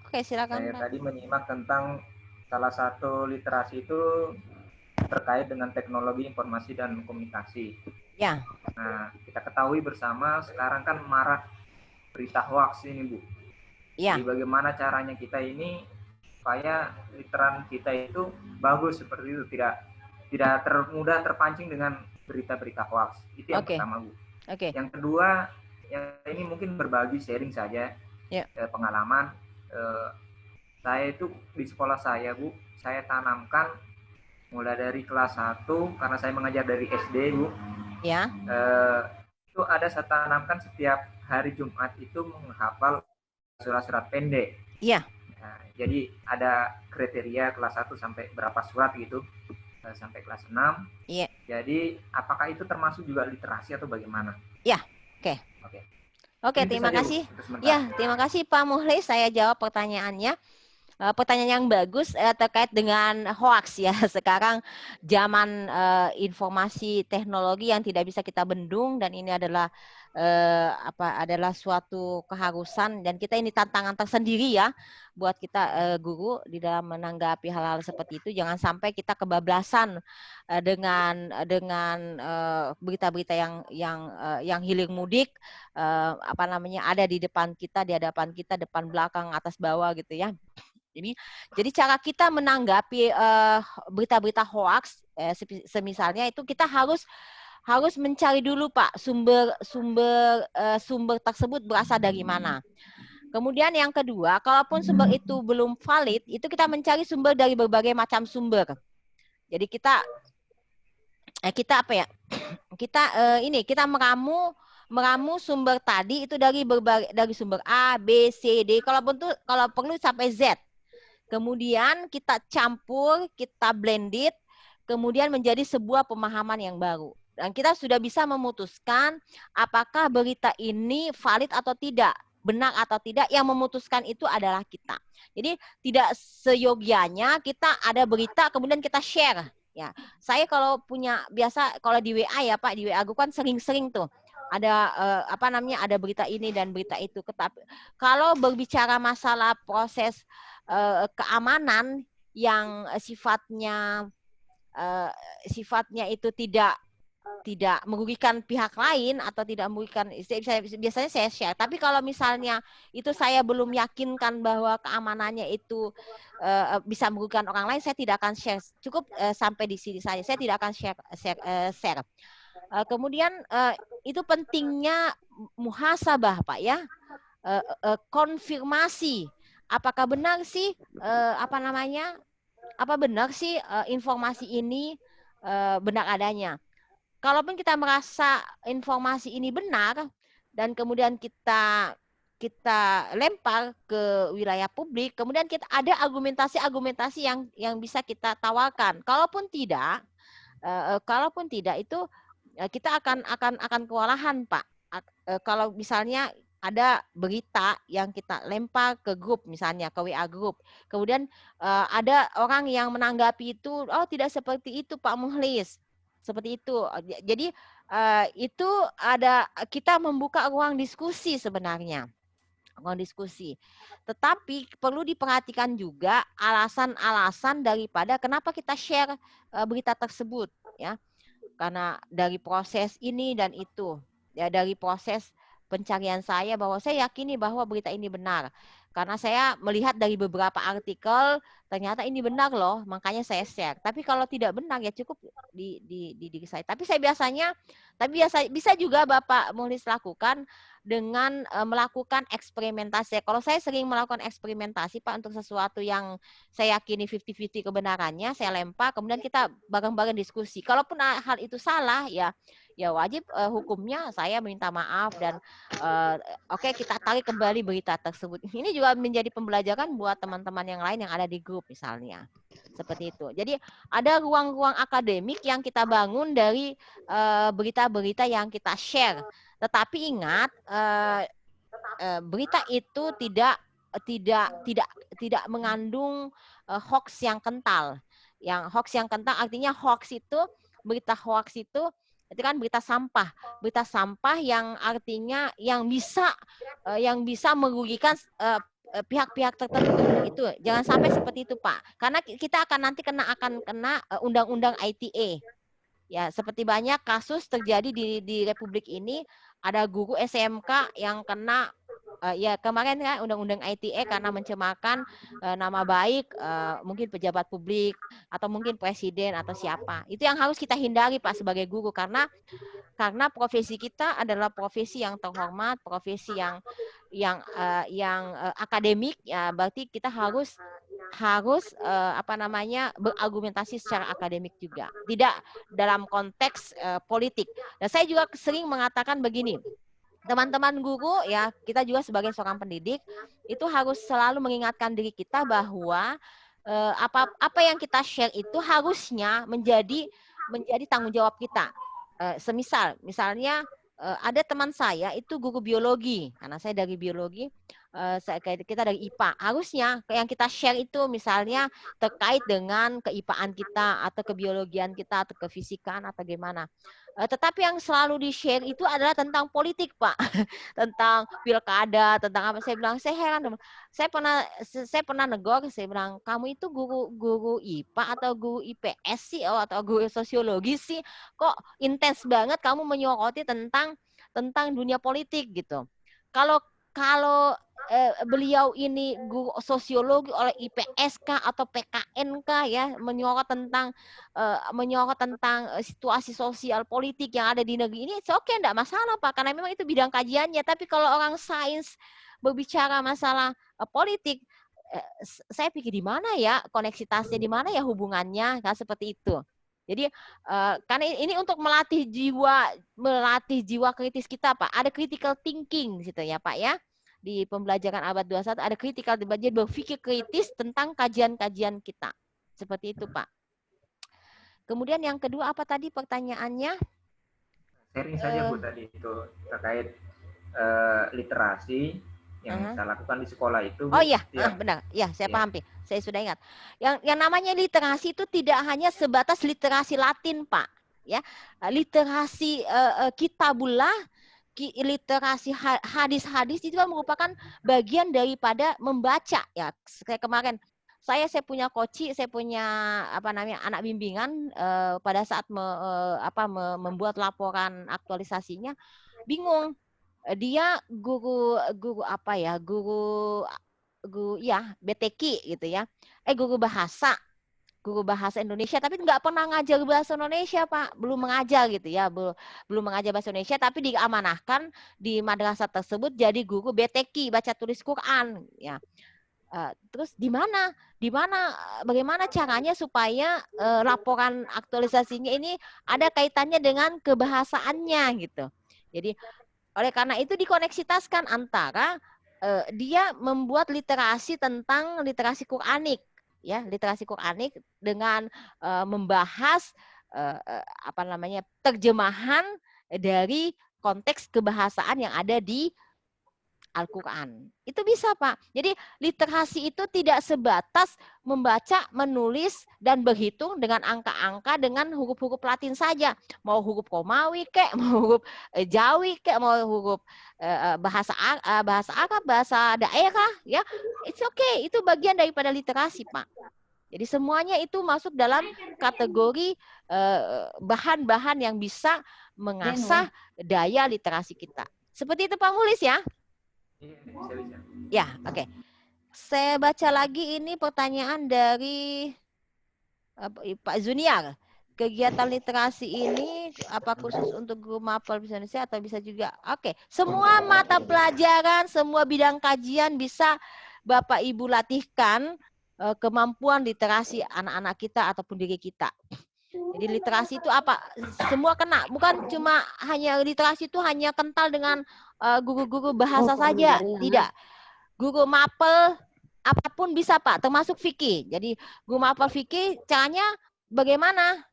Oke, silakan Saya Pak. tadi menyimak tentang salah satu literasi itu terkait dengan teknologi informasi dan komunikasi. Ya. Nah, kita ketahui bersama sekarang kan marak berita hoax ini Bu. Ya. Jadi bagaimana caranya kita ini supaya literan kita itu bagus seperti itu, tidak mudah terpancing dengan berita-berita hoax. Itu yang pertama Bu. Yang kedua, yang ini mungkin berbagi sharing saja pengalaman. Saya itu di sekolah saya Bu, saya tanamkan mulai dari kelas 1 karena saya mengajar dari SD Bu. Ya. Itu ada saya tanamkan setiap hari Jumat itu menghafal surat-surat pendek. Iya. Nah, jadi ada kriteria kelas 1 sampai berapa surat gitu, sampai kelas 6. Iya. Jadi apakah itu termasuk juga literasi atau bagaimana? Iya. Oke, terima kasih. Ya, terima kasih Pak Muhlis. Saya jawab pertanyaannya. Pertanyaan yang bagus terkait dengan hoax ya. Sekarang zaman informasi teknologi yang tidak bisa kita bendung, dan ini adalah adalah suatu keharusan, dan kita ini tantangan tersendiri ya buat kita guru di dalam menanggapi hal-hal seperti itu. Jangan sampai kita kebablasan dengan berita-berita yang hilir mudik, ada di depan kita, di hadapan kita, depan belakang, atas bawah gitu ya. Jadi cara kita menanggapi berita-berita hoax, semisalnya itu kita harus mencari dulu Pak sumber tersebut berasal dari mana. Kemudian yang kedua, kalaupun sumber itu belum valid, itu kita mencari sumber dari berbagai macam sumber. Jadi kita meramu sumber tadi itu dari sumber A, B, C, D, kalau perlu sampai Z. Kemudian kita campur, kita blended, kemudian menjadi sebuah pemahaman yang baru. Dan kita sudah bisa memutuskan apakah berita ini valid atau tidak, benar atau tidak. Yang memutuskan itu adalah kita. Jadi tidak seyogianya kita ada berita kemudian kita share. Ya, saya kalau kalau di WA ya Pak, di WA gue kan sering-sering tuh ada ada berita ini dan berita itu. Kalau berbicara masalah proses keamanan yang sifatnya itu tidak merugikan pihak lain atau tidak merugikan, biasanya saya share. Tapi kalau misalnya itu saya belum yakinkan bahwa keamanannya itu bisa merugikan orang lain, saya tidak akan share. Cukup sampai di sini saja. Saya tidak akan share. Kemudian itu pentingnya muhasabah Pak ya, konfirmasi. Apakah benar sih benar sih informasi ini benar adanya. Kalaupun kita merasa informasi ini benar dan kemudian kita lempar ke wilayah publik, kemudian kita ada argumentasi yang bisa kita tawarkan. Kalaupun tidak itu kita akan kewalahan Pak. Kalau misalnya ada berita yang kita lempar ke grup, misalnya ke WA grup, kemudian ada orang yang menanggapi itu, oh tidak seperti itu Pak Muhlis, seperti itu. Jadi itu kita membuka ruang diskusi sebenarnya, ruang diskusi. Tetapi perlu diperhatikan juga alasan-alasan daripada kenapa kita share berita tersebut ya, karena dari proses ini dan itu ya, dari proses pencarian saya bahwa saya yakini bahwa berita ini benar karena saya melihat dari beberapa artikel ternyata ini benar loh, makanya saya share. Tapi kalau tidak benar ya cukup di diri saya. Tapi bisa juga Bapak Muhlis lakukan dengan melakukan eksperimentasi. Kalau saya sering melakukan eksperimentasi Pak untuk sesuatu yang saya yakini 50-50 kebenarannya, saya lempar, kemudian kita bareng-bareng diskusi. Kalaupun hal itu salah ya ya wajib hukumnya saya minta maaf dan oke, kita tarik kembali berita tersebut. Ini juga menjadi pembelajaran buat teman-teman yang lain yang ada di grup misalnya. Seperti itu. Jadi ada ruang-ruang akademik yang kita bangun dari berita-berita yang kita share. Tetapi ingat, berita itu tidak mengandung hoax yang kental. Yang hoax yang kental artinya berita hoax itu kan berita sampah yang artinya yang bisa merugikan pihak-pihak tertentu. Itu jangan sampai seperti itu, Pak. Karena kita akan kena undang-undang ITE. Ya, seperti banyak kasus terjadi di Republik ini, ada guru SMK yang kena ya kemarin kan undang-undang ITE karena mencemarkan nama baik mungkin pejabat publik atau mungkin presiden atau siapa. Itu yang harus kita hindari, Pak, sebagai guru, karena profesi kita adalah profesi yang terhormat, profesi yang akademik, ya berarti kita harus berargumentasi secara akademik juga, tidak dalam konteks politik. Dan saya juga sering mengatakan begini, teman-teman guru, ya kita juga sebagai seorang pendidik itu harus selalu mengingatkan diri kita bahwa apa yang kita share itu harusnya menjadi tanggung jawab kita. Misalnya ada teman saya itu guru biologi, karena saya dari biologi, kita dari IPA. Harusnya yang kita share itu misalnya terkait dengan keIPA-an kita atau kebiologian kita atau kefisikan atau gimana. Tetapi yang selalu di-share itu adalah tentang politik, Pak. Tentang pilkada, tentang apa. Saya bilang, saya heran. Saya pernah negor, saya bilang, kamu itu guru IPA atau guru IPS sih, atau guru sosiologi sih? Kok intens banget kamu menyoroti tentang dunia politik gitu. Kalau beliau ini guru sosiologi oleh IPSK atau PKNK, ya, menyorot tentang situasi sosial politik yang ada di negeri ini, oke, enggak masalah, Pak, karena memang itu bidang kajiannya. Tapi kalau orang sains berbicara masalah politik, saya pikir di mana ya koneksitasnya, di mana ya hubungannya, kan seperti itu. Jadi karena ini untuk melatih jiwa kritis kita, Pak. Ada critical thinking gitu ya, Pak, ya. Di pembelajaran abad 21 ada critical, jadi berpikir kritis tentang kajian-kajian kita. Seperti itu, Pak. Kemudian yang kedua apa tadi pertanyaannya? Sharing saja, Bu, tadi itu terkait literasi yang saya lakukan di sekolah itu. Bu. Oh iya, benar. Ya, saya paham, Pi. Saya sudah ingat. Yang namanya literasi itu tidak hanya sebatas literasi Latin, Pak. Ya, literasi kitabullah, literasi hadis-hadis itu merupakan bagian daripada membaca, ya. Kayak kemarin saya punya saya punya anak bimbingan pada saat membuat laporan aktualisasinya, bingung. Dia guru BTQ gitu ya. Guru bahasa Indonesia, tapi nggak pernah ngajar bahasa Indonesia, Pak. Belum mengajar gitu ya, belum mengajar bahasa Indonesia, tapi diamanahkan di madrasah tersebut jadi guru BTQ, baca tulis Quran, ya. Terus bagaimana caranya supaya laporan aktualisasinya ini ada kaitannya dengan kebahasaannya gitu. Jadi oleh karena itu dikoneksitaskan antara dia membuat literasi tentang literasi Quranik, ya, literasi Quranik dengan membahas terjemahan dari konteks kebahasaan yang ada di Al-Quran. Itu bisa, Pak. Jadi literasi itu tidak sebatas membaca, menulis, dan berhitung dengan angka-angka dengan huruf-huruf Latin saja. Mau huruf Romawi kek, mau huruf Jawi kek, mau huruf bahasa Arab, bahasa daerah, ya. It's okay. Itu bagian daripada literasi, Pak. Jadi semuanya itu masuk dalam kategori bahan-bahan yang bisa mengasah daya literasi kita. Seperti itu, Pak Mulis, ya. Bisa. Ya, oke. Saya baca lagi ini pertanyaan dari Pak Zuniar. Kegiatan literasi ini apa khusus untuk guru mapel bahasa Indonesia atau bisa juga? Oke. Semua mata pelajaran, semua bidang kajian bisa Bapak Ibu latihkan kemampuan literasi anak-anak kita ataupun diri kita. Jadi literasi itu apa? Semua kena, bukan cuma hanya literasi itu hanya kental dengan guru-guru bahasa saja, tidak. Guru mapel apapun bisa Pak, termasuk fikih. Jadi guru mapel fikih caranya bagaimana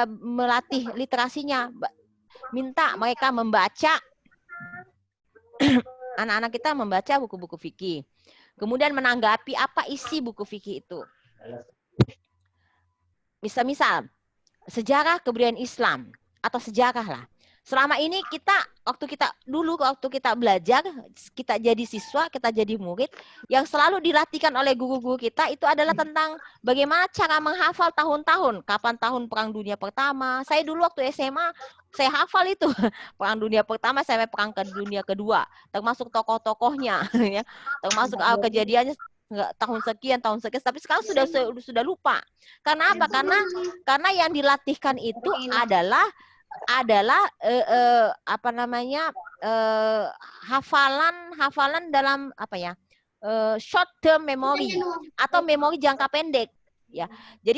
melatih literasinya, minta mereka membaca, anak-anak kita membaca buku-buku fikih. Kemudian menanggapi apa isi buku fikih itu. Misal sejarah kebudayaan Islam atau sejarah lah. Selama ini waktu kita belajar, kita jadi siswa, kita jadi murid, yang selalu dilatihkan oleh guru-guru kita itu adalah tentang bagaimana cara menghafal tahun-tahun. Kapan tahun Perang Dunia Pertama. Saya dulu waktu SMA, saya hafal itu. Perang Dunia Pertama sampai Perang Dunia Kedua. Termasuk tokoh-tokohnya. Ya. Termasuk kejadiannya tahun sekian, tapi sekarang sudah lupa. Karena apa? Karena yang dilatihkan itu adalah hafalan dalam short term memory atau memori jangka pendek, ya. Jadi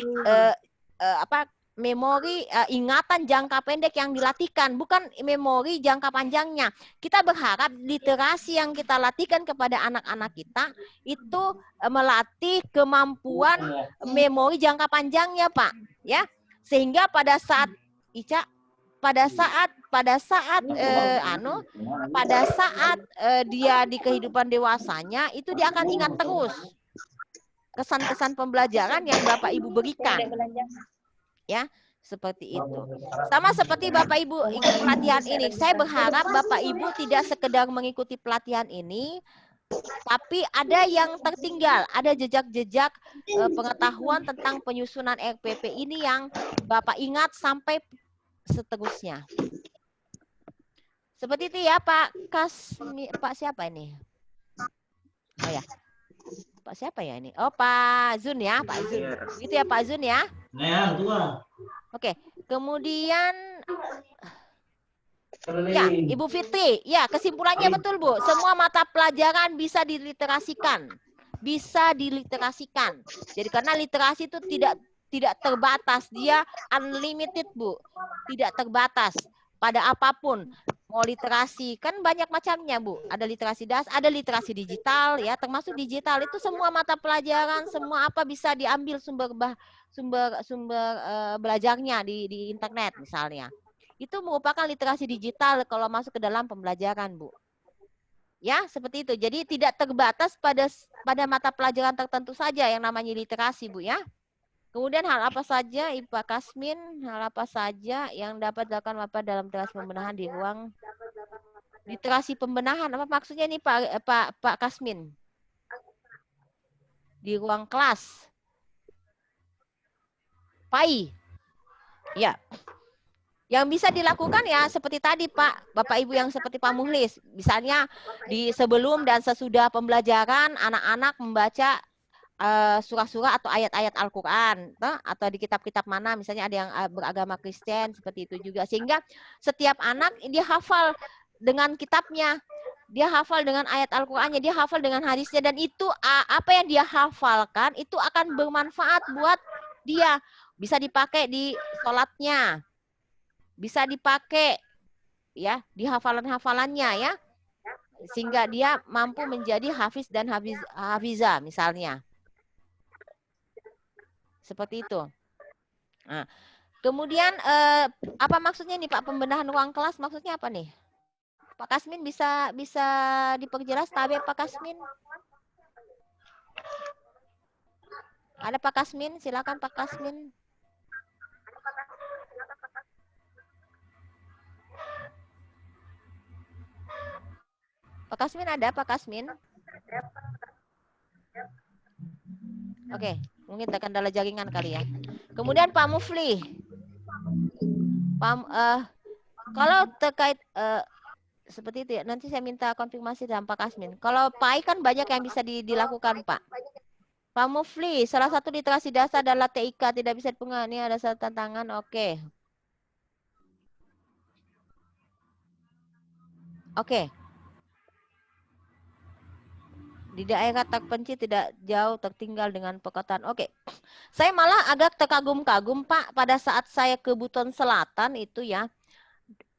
memori ingatan jangka pendek yang dilatihkan, bukan memori jangka panjangnya. Kita berharap literasi yang kita latihkan kepada anak-anak kita itu melatih kemampuan memori jangka panjangnya, Pak, ya. Sehingga pada saat dia di kehidupan dewasanya itu dia akan ingat terus kesan-kesan pembelajaran yang Bapak Ibu berikan. Ya, seperti itu. Sama seperti Bapak Ibu ikut pelatihan ini. Saya berharap Bapak Ibu tidak sekedar mengikuti pelatihan ini, tapi ada yang tertinggal, ada jejak-jejak pengetahuan tentang penyusunan RPP ini yang Bapak ingat sampai seterusnya. Seperti itu ya Pak Pak siapa ini? Oh ya. Pak siapa ya ini? Oh Pak Zun ya, Pak Zun. Begitu ya Pak Zun ya? Oke, kemudian ya, Ibu Fitri, ya kesimpulannya betul Bu. Semua mata pelajaran bisa diliterasikan. Bisa diliterasikan. Jadi karena literasi itu tidak terbatas, dia unlimited Bu. Tidak terbatas pada apapun. Mau literasi kan banyak macamnya Bu. Ada literasi dasar, ada literasi digital ya, termasuk digital itu semua mata pelajaran, semua apa bisa diambil sumber belajarnya di internet misalnya. Itu merupakan literasi digital kalau masuk ke dalam pembelajaran Bu. Ya, seperti itu. Jadi tidak terbatas pada mata pelajaran tertentu saja yang namanya literasi Bu ya. Kemudian hal apa saja Pak Kasmin, hal apa saja yang dapat dilakukan Bapak dalam literasi pembenahan di ruang literasi pembenahan? Apa maksudnya nih Pak Kasmin? Di ruang kelas. PAI. Ya. Yang bisa dilakukan ya seperti tadi Pak, Bapak Ibu yang seperti Pak Muhlis. Misalnya di sebelum dan sesudah pembelajaran anak-anak membaca surah-surah atau ayat-ayat Al-Quran atau di kitab-kitab mana misalnya ada yang beragama Kristen seperti itu juga, sehingga setiap anak dia hafal dengan kitabnya, dia hafal dengan ayat Al-Qurannya, dia hafal dengan hadisnya, dan itu apa yang dia hafalkan itu akan bermanfaat buat dia, bisa dipakai di sholatnya, bisa dipakai ya di hafalan-hafalannya ya, sehingga dia mampu menjadi hafiz dan hafizah misalnya. Seperti itu. Nah, kemudian apa maksudnya nih Pak pembenahan ruang kelas, maksudnya apa nih? Pak Kasmin bisa diperjelas tabe Pak Kasmin? Ada Pak Kasmin, silakan Pak Kasmin. Pak Kasmin ada Pak Kasmin? Oke, mungkin terkendala jaringan kali ya. Kemudian Pak Mufli, kalau terkait seperti itu ya, nanti saya minta konfirmasi dengan Pak Kasmin. Kalau PAI kan banyak yang bisa dilakukan Pak. Pak Mufli, salah satu literasi dasar adalah TIK, tidak bisa dipengaruhi. Ini ada satu tantangan, oke. Oke. Di daerah terpencil tidak jauh tertinggal dengan perkotaan. Oke. Saya malah agak terkagum-kagum Pak pada saat saya ke Buton Selatan itu ya.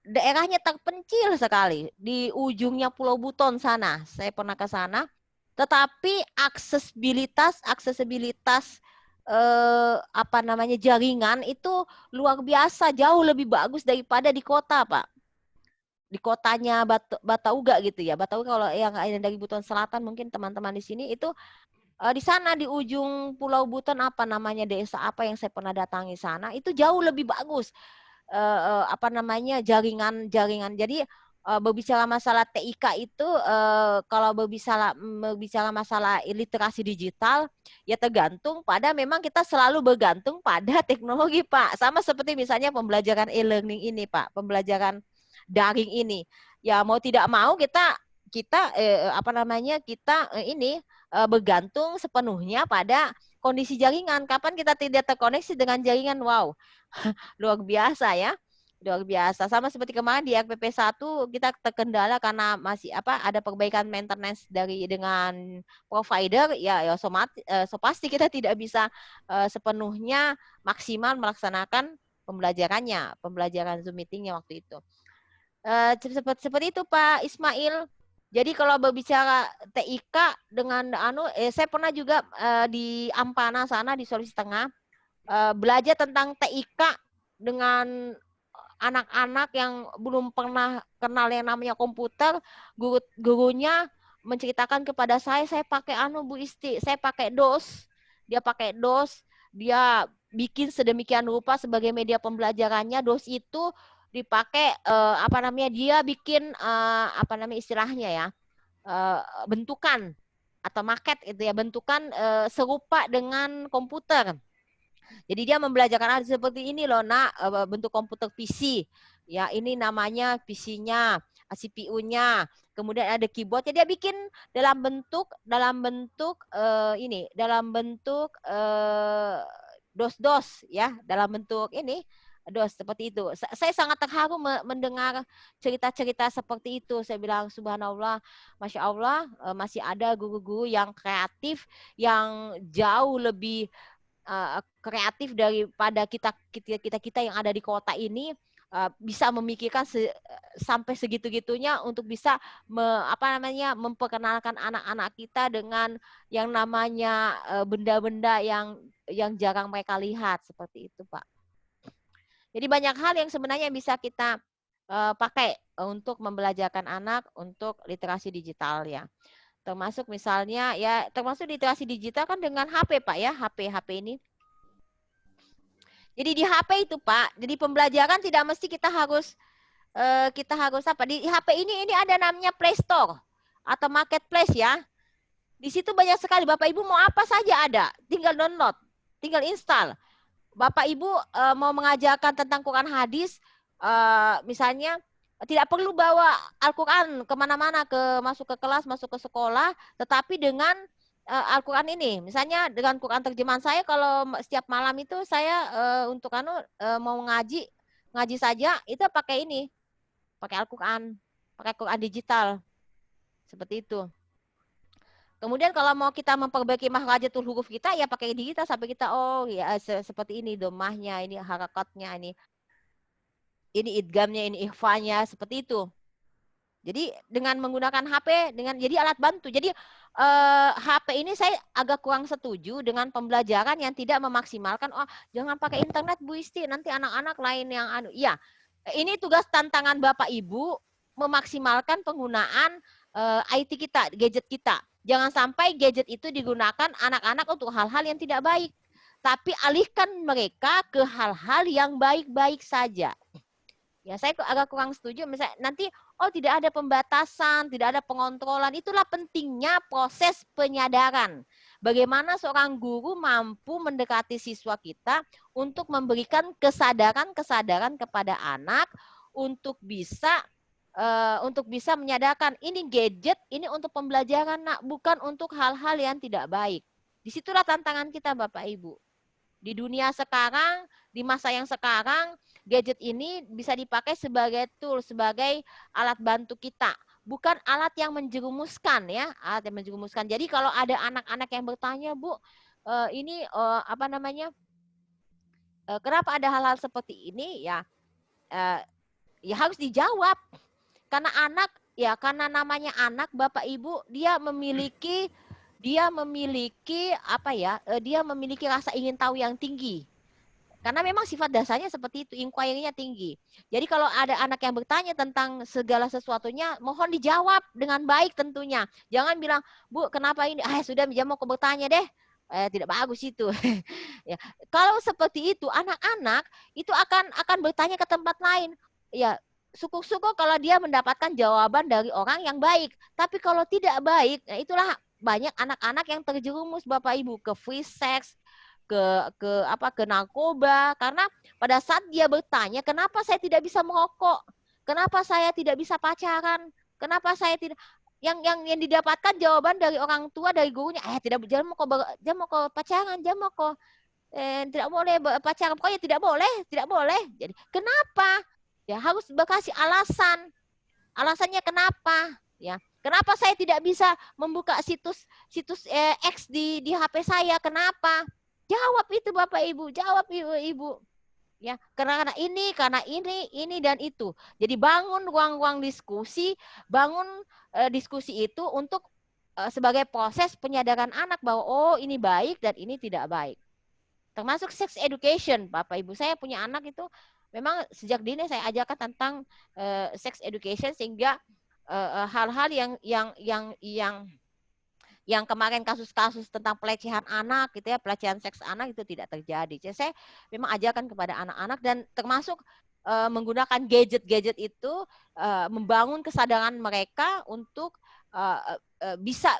Daerahnya terpencil sekali di ujungnya Pulau Buton sana. Saya pernah ke sana. Tetapi aksesibilitas apa namanya jaringan itu luar biasa, jauh lebih bagus daripada di kota, Pak. Di kotanya Batauga gitu ya. Batauga kalau yang dari Buton Selatan mungkin teman-teman di sini itu di sana di ujung Pulau Buton apa namanya desa apa yang saya pernah datangi sana itu jauh lebih bagus apa namanya jaringan. Jadi berbicara masalah TIK itu kalau berbicara masalah literasi digital ya tergantung pada memang kita selalu bergantung pada teknologi Pak. Sama seperti misalnya pembelajaran e-learning ini Pak, pembelajaran daring ini. Ya mau tidak mau kita apa namanya kita ini bergantung sepenuhnya pada kondisi jaringan. Kapan kita tidak terkoneksi dengan jaringan, wow, luar biasa ya. Luar biasa. Sama seperti kemarin di RPP 1 kita terkendala karena masih ada perbaikan maintenance dengan provider ya so pasti kita tidak bisa sepenuhnya maksimal melaksanakan pembelajaran Zoom meetingnya waktu itu. Seperti itu Pak Ismail. Jadi kalau berbicara TIK dengan saya pernah juga di Ampana sana di Sulawesi Tengah belajar tentang TIK dengan anak-anak yang belum pernah kenal yang namanya komputer. Gurunya menceritakan kepada saya pakai Bu Isti, saya pakai DOS. Dia pakai DOS, dia bikin sedemikian rupa sebagai media pembelajarannya. DOS itu dipakai dia bikin istilahnya ya bentukan atau maket itu ya bentukan serupa dengan komputer. Jadi dia membelajarkan seperti ini loh nak bentuk komputer PC ya ini namanya PC-nya CPU-nya kemudian ada keyboardnya dia bikin dalam bentuk DOS ya dalam bentuk ini DOS seperti itu. Saya sangat terharu mendengar cerita-cerita seperti itu. Saya bilang subhanallah, masya Allah masih ada guru-guru yang kreatif, yang jauh lebih kreatif daripada kita yang ada di kota ini bisa memikirkan sampai segitu-gitunya untuk bisa memperkenalkan anak-anak kita dengan yang namanya benda-benda yang jarang mereka lihat seperti itu Pak. Jadi banyak hal yang sebenarnya bisa kita pakai untuk membelajarkan anak untuk literasi digital ya. Termasuk misalnya ya termasuk literasi digital kan dengan HP Pak ya, HP ini. Jadi di HP itu Pak, jadi pembelajaran tidak mesti kita harus apa? Di HP ini ada namanya Play Store atau Marketplace ya. Di situ banyak sekali Bapak Ibu mau apa saja ada, tinggal download, tinggal install. Bapak Ibu mau mengajarkan tentang Quran hadis, misalnya tidak perlu bawa Al-Quran kemana-mana, masuk ke kelas, masuk ke sekolah, tetapi dengan Al-Quran ini, misalnya dengan Quran terjemahan saya, kalau setiap malam itu saya untuk mau ngaji saja, itu pakai ini, pakai Al-Quran, pakai Quran digital, seperti itu. Kemudian kalau mau kita memperbaiki makhrajatul huruf kita ya pakai digital sampai kita ya seperti ini domahnya, ini harakatnya, ini idgamnya, ini ikhfanya seperti itu. Jadi dengan menggunakan HP jadi alat bantu. Jadi HP ini saya agak kurang setuju dengan pembelajaran yang tidak memaksimalkan jangan pakai internet Bu Isti nanti anak-anak lain yang ya. Ini tugas tantangan Bapak Ibu memaksimalkan penggunaan IT kita, gadget kita. Jangan sampai gadget itu digunakan anak-anak untuk hal-hal yang tidak baik. Tapi alihkan mereka ke hal-hal yang baik-baik saja. Ya, saya agak kurang setuju. Misalnya nanti, tidak ada pembatasan, tidak ada pengontrolan. Itulah pentingnya proses penyadaran. Bagaimana seorang guru mampu mendekati siswa kita untuk memberikan kesadaran kepada anak untuk bisa menyadarkan ini gadget, ini untuk pembelajaran, nak, bukan untuk hal-hal yang tidak baik. Disitulah tantangan kita, Bapak Ibu. Di dunia sekarang, di masa yang sekarang, gadget ini bisa dipakai sebagai tool, sebagai alat bantu kita bukan alat yang menjerumuskan ya, alat yang menjerumuskan. Jadi kalau ada anak-anak yang bertanya, Bu, ini apa namanya, kenapa ada hal-hal seperti ini ya, ya harus dijawab. Karena anak ya, karena namanya anak, Bapak Ibu, dia memiliki apa ya, dia memiliki rasa ingin tahu yang tinggi. Karena memang sifat dasarnya seperti itu, inquiry-nya tinggi. Jadi kalau ada anak yang bertanya tentang segala sesuatunya, mohon dijawab dengan baik tentunya. Jangan bilang, Bu, kenapa ini? Sudah, dia mau bertanya deh. Tidak bagus itu. Ya. Kalau seperti itu, anak-anak itu akan bertanya ke tempat lain. Ya, syukur-syukur kalau dia mendapatkan jawaban dari orang yang baik. Tapi kalau tidak baik, nah itulah banyak anak-anak yang terjerumus Bapak Ibu ke free sex, ke narkoba, karena pada saat dia bertanya, kenapa saya tidak bisa merokok, kenapa saya tidak bisa pacaran, kenapa saya tidak, yang didapatkan jawaban dari orang tua, dari gurunya, tidak, jangan mau kau pacaran, jangan mau kau tidak boleh pacaran, pokoknya tidak boleh. Jadi kenapa? Ya harus dikasih alasan. Alasannya kenapa? Ya, kenapa saya tidak bisa membuka situs X di HP saya? Kenapa? Jawab itu Bapak Ibu, jawab Ibu. Ya, karena ini dan itu. Jadi bangun ruang-ruang diskusi, bangun diskusi itu untuk sebagai proses penyadaran anak bahwa oh ini baik dan ini tidak baik. Termasuk sex education, Bapak Ibu. Saya punya anak itu memang sejak dini saya ajarkan tentang sex education, sehingga hal-hal yang kemarin kasus-kasus tentang pelecehan anak gitu ya, pelecehan seks anak itu tidak terjadi. Jadi saya memang ajarkan kepada anak-anak, dan termasuk menggunakan gadget-gadget itu membangun kesadaran mereka untuk bisa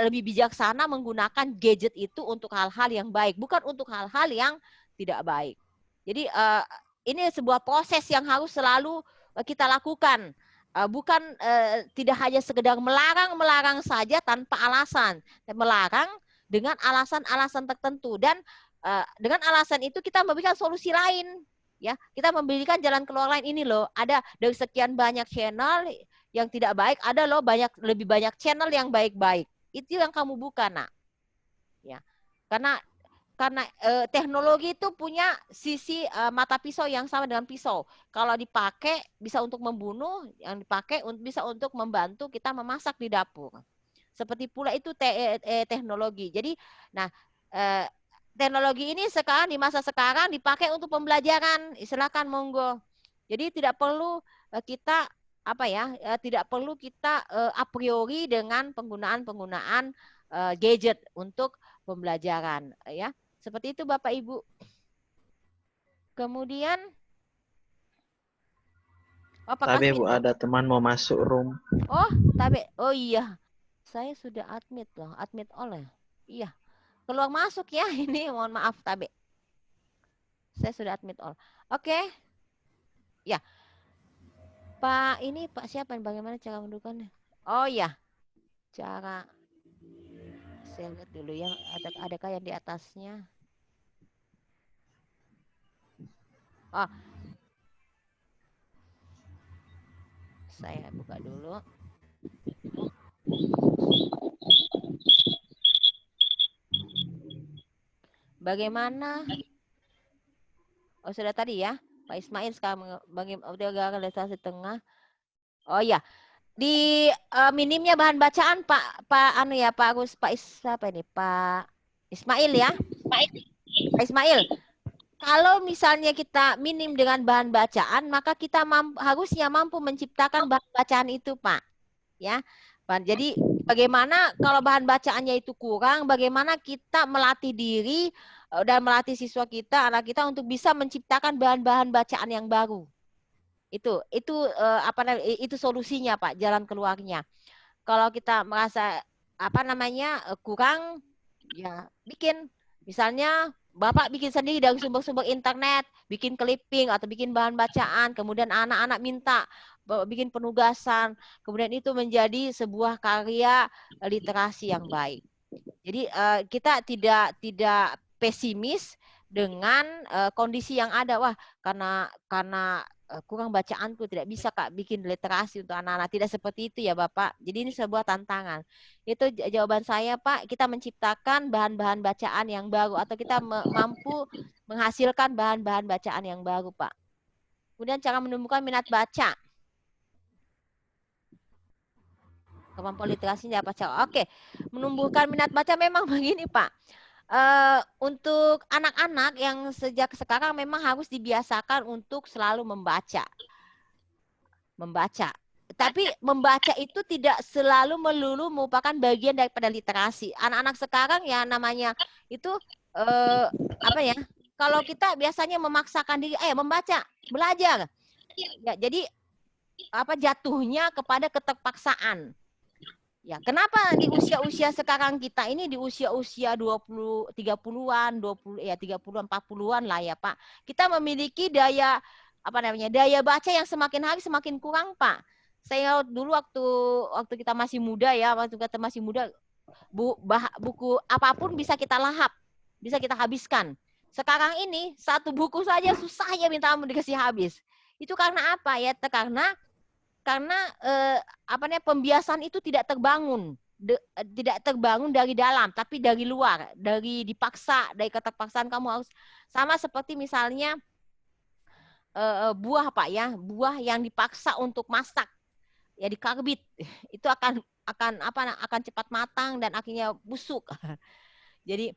lebih bijaksana menggunakan gadget itu untuk hal-hal yang baik, bukan untuk hal-hal yang tidak baik. Jadi ini sebuah proses yang harus selalu kita lakukan. Bukan tidak hanya sekedar melarang saja tanpa alasan, melarang dengan alasan-alasan tertentu, dan dengan alasan itu kita memberikan solusi lain, ya, kita memberikan jalan keluar lain. Ini loh, ada dari sekian banyak channel yang tidak baik, ada loh lebih banyak channel yang baik-baik. Itu yang kamu buka, nak, ya, karena teknologi itu punya sisi mata pisau yang sama dengan pisau. Kalau dipakai bisa untuk membunuh, yang dipakai bisa untuk membantu kita memasak di dapur. Seperti pula itu teknologi. Jadi, nah, teknologi ini sekarang di masa sekarang dipakai untuk pembelajaran. Silakan monggo. Jadi tidak perlu kita tidak perlu kita a priori dengan penggunaan gadget untuk pembelajaran, ya. Seperti itu Bapak Ibu. Kemudian Tapi Bu, ada teman mau masuk room. Oh, tapi oh iya. Saya sudah admit loh, admit all ya. Iya. Keluar masuk ya ini, mohon maaf Tabe. Saya sudah admit all. Oke. Ya. Pak siapa, bagaimana cara mendudukannya? Oh iya. Cara saya lihat dulu ya, adakah yang di atasnya? Oh, saya buka dulu. Bagaimana? Oh, sudah tadi ya, Pak Ismail sekarang bagaimana realisasi tengah. Oh ya, di minimnya bahan bacaan Pak Ismail ya. Pak Ismail. Kalau misalnya kita minim dengan bahan bacaan, maka kita harusnya mampu menciptakan bahan bacaan itu, Pak. Ya. Jadi bagaimana kalau bahan bacaannya itu kurang, bagaimana kita melatih diri dan melatih siswa kita, anak kita untuk bisa menciptakan bahan-bahan bacaan yang baru. Itu solusinya, Pak, jalan keluarnya. Kalau kita merasa kurang, ya bikin, misalnya Bapak bikin sendiri dari sumber-sumber internet, bikin clipping atau bikin bahan bacaan, kemudian anak-anak minta bikin penugasan, kemudian itu menjadi sebuah karya literasi yang baik. Jadi kita tidak pesimis dengan kondisi yang ada. Wah, karena kurang bacaanku, tidak bisa Kak bikin literasi untuk anak-anak. Tidak seperti itu ya Bapak. Jadi ini sebuah tantangan. Itu jawaban saya Pak, kita menciptakan bahan-bahan bacaan yang baru atau kita mampu menghasilkan bahan-bahan bacaan yang baru Pak. Kemudian cara menumbuhkan minat baca. Kemampuan literasinya apa cara? Oke, menumbuhkan minat baca memang begini Pak. Untuk anak-anak yang sejak sekarang memang harus dibiasakan untuk selalu membaca. Tapi membaca itu tidak selalu melulu merupakan bagian daripada literasi. Anak-anak sekarang ya namanya itu apa ya? Kalau kita biasanya memaksakan diri, membaca, belajar. Ya, jadi apa jatuhnya kepada keterpaksaan. Ya, kenapa di usia-usia sekarang kita ini di usia-usia 20, 30-an, 20 ya 30-an, 40-an lah ya, Pak. Kita memiliki daya apa namanya? Daya baca yang semakin hari semakin kurang, Pak. Saya dulu waktu kita masih muda ya, waktu kita masih muda buku apapun bisa kita lahap, bisa kita habiskan. Sekarang ini satu buku saja susah ya minta ampun dikasih habis. Itu karena apa ya? Karena apa namanya pembiasaan itu tidak terbangun dari dalam tapi dari luar, dari dipaksa, dari keterpaksaan. Kamu harus sama seperti misalnya buah Pak ya, buah yang dipaksa untuk masak ya dikarbit itu akan cepat matang dan akhirnya busuk. Jadi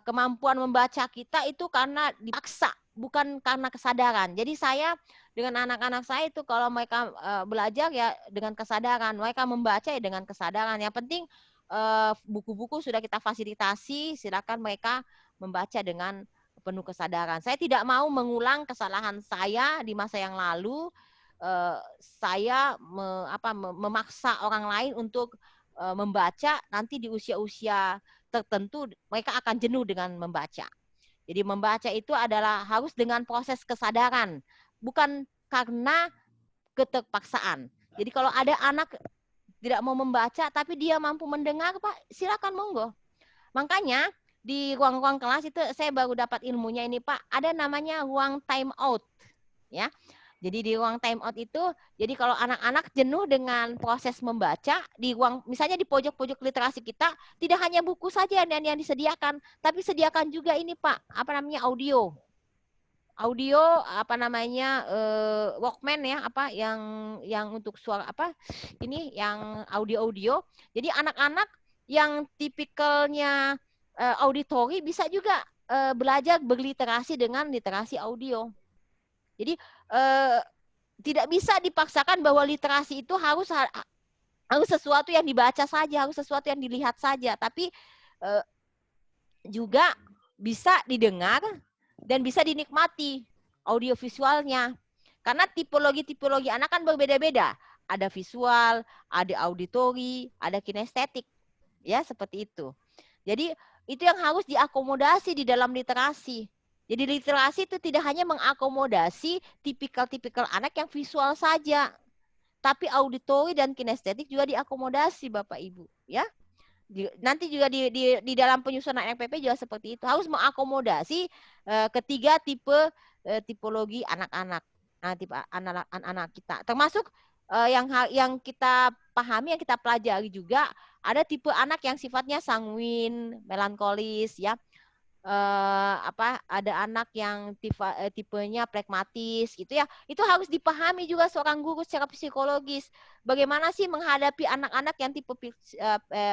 kemampuan membaca kita itu karena dipaksa, bukan karena kesadaran. Jadi saya dengan anak-anak saya itu kalau mereka belajar ya dengan kesadaran, mereka membaca ya dengan kesadaran. Yang penting buku-buku sudah kita fasilitasi, silakan mereka membaca dengan penuh kesadaran. Saya tidak mau mengulang kesalahan saya di masa yang lalu. Saya memaksa orang lain untuk membaca, nanti di usia-usia tertentu mereka akan jenuh dengan membaca. Jadi membaca itu adalah harus dengan proses kesadaran, bukan karena keterpaksaan. Jadi kalau ada anak tidak mau membaca tapi dia mampu mendengar, Pak, silakan monggo. Makanya di ruang-ruang kelas itu saya baru dapat ilmunya ini, Pak. Ada namanya ruang time out. Ya. Jadi di ruang time out itu, jadi kalau anak-anak jenuh dengan proses membaca, di ruang misalnya di pojok-pojok literasi kita, tidak hanya buku saja yang disediakan, tapi sediakan juga ini Pak, apa namanya audio apa namanya Walkman ya, apa yang untuk suara apa ini yang audio. Jadi anak-anak yang tipikalnya auditori bisa juga belajar berliterasi dengan literasi audio. Jadi tidak bisa dipaksakan bahwa literasi itu harus sesuatu yang dibaca saja, harus sesuatu yang dilihat saja, tapi juga bisa didengar dan bisa dinikmati audiovisualnya. Karena tipologi anak kan berbeda-beda. Ada visual, ada auditori, ada kinestetik. Ya, seperti itu. Jadi itu yang harus diakomodasi di dalam literasi. Jadi literasi itu tidak hanya mengakomodasi tipikal anak yang visual saja, tapi auditori dan kinestetik juga diakomodasi Bapak Ibu, ya. Nanti juga di dalam penyusunan RPP juga seperti itu, harus mengakomodasi ketiga tipologi anak-anak. Nah, tipe anak-anak kita, termasuk yang kita pahami, yang kita pelajari juga ada tipe anak yang sifatnya sanguin, melankolis, ya. Ada anak yang tipenya pragmatis gitu ya, itu harus dipahami juga seorang guru secara psikologis, bagaimana sih menghadapi anak-anak yang tipe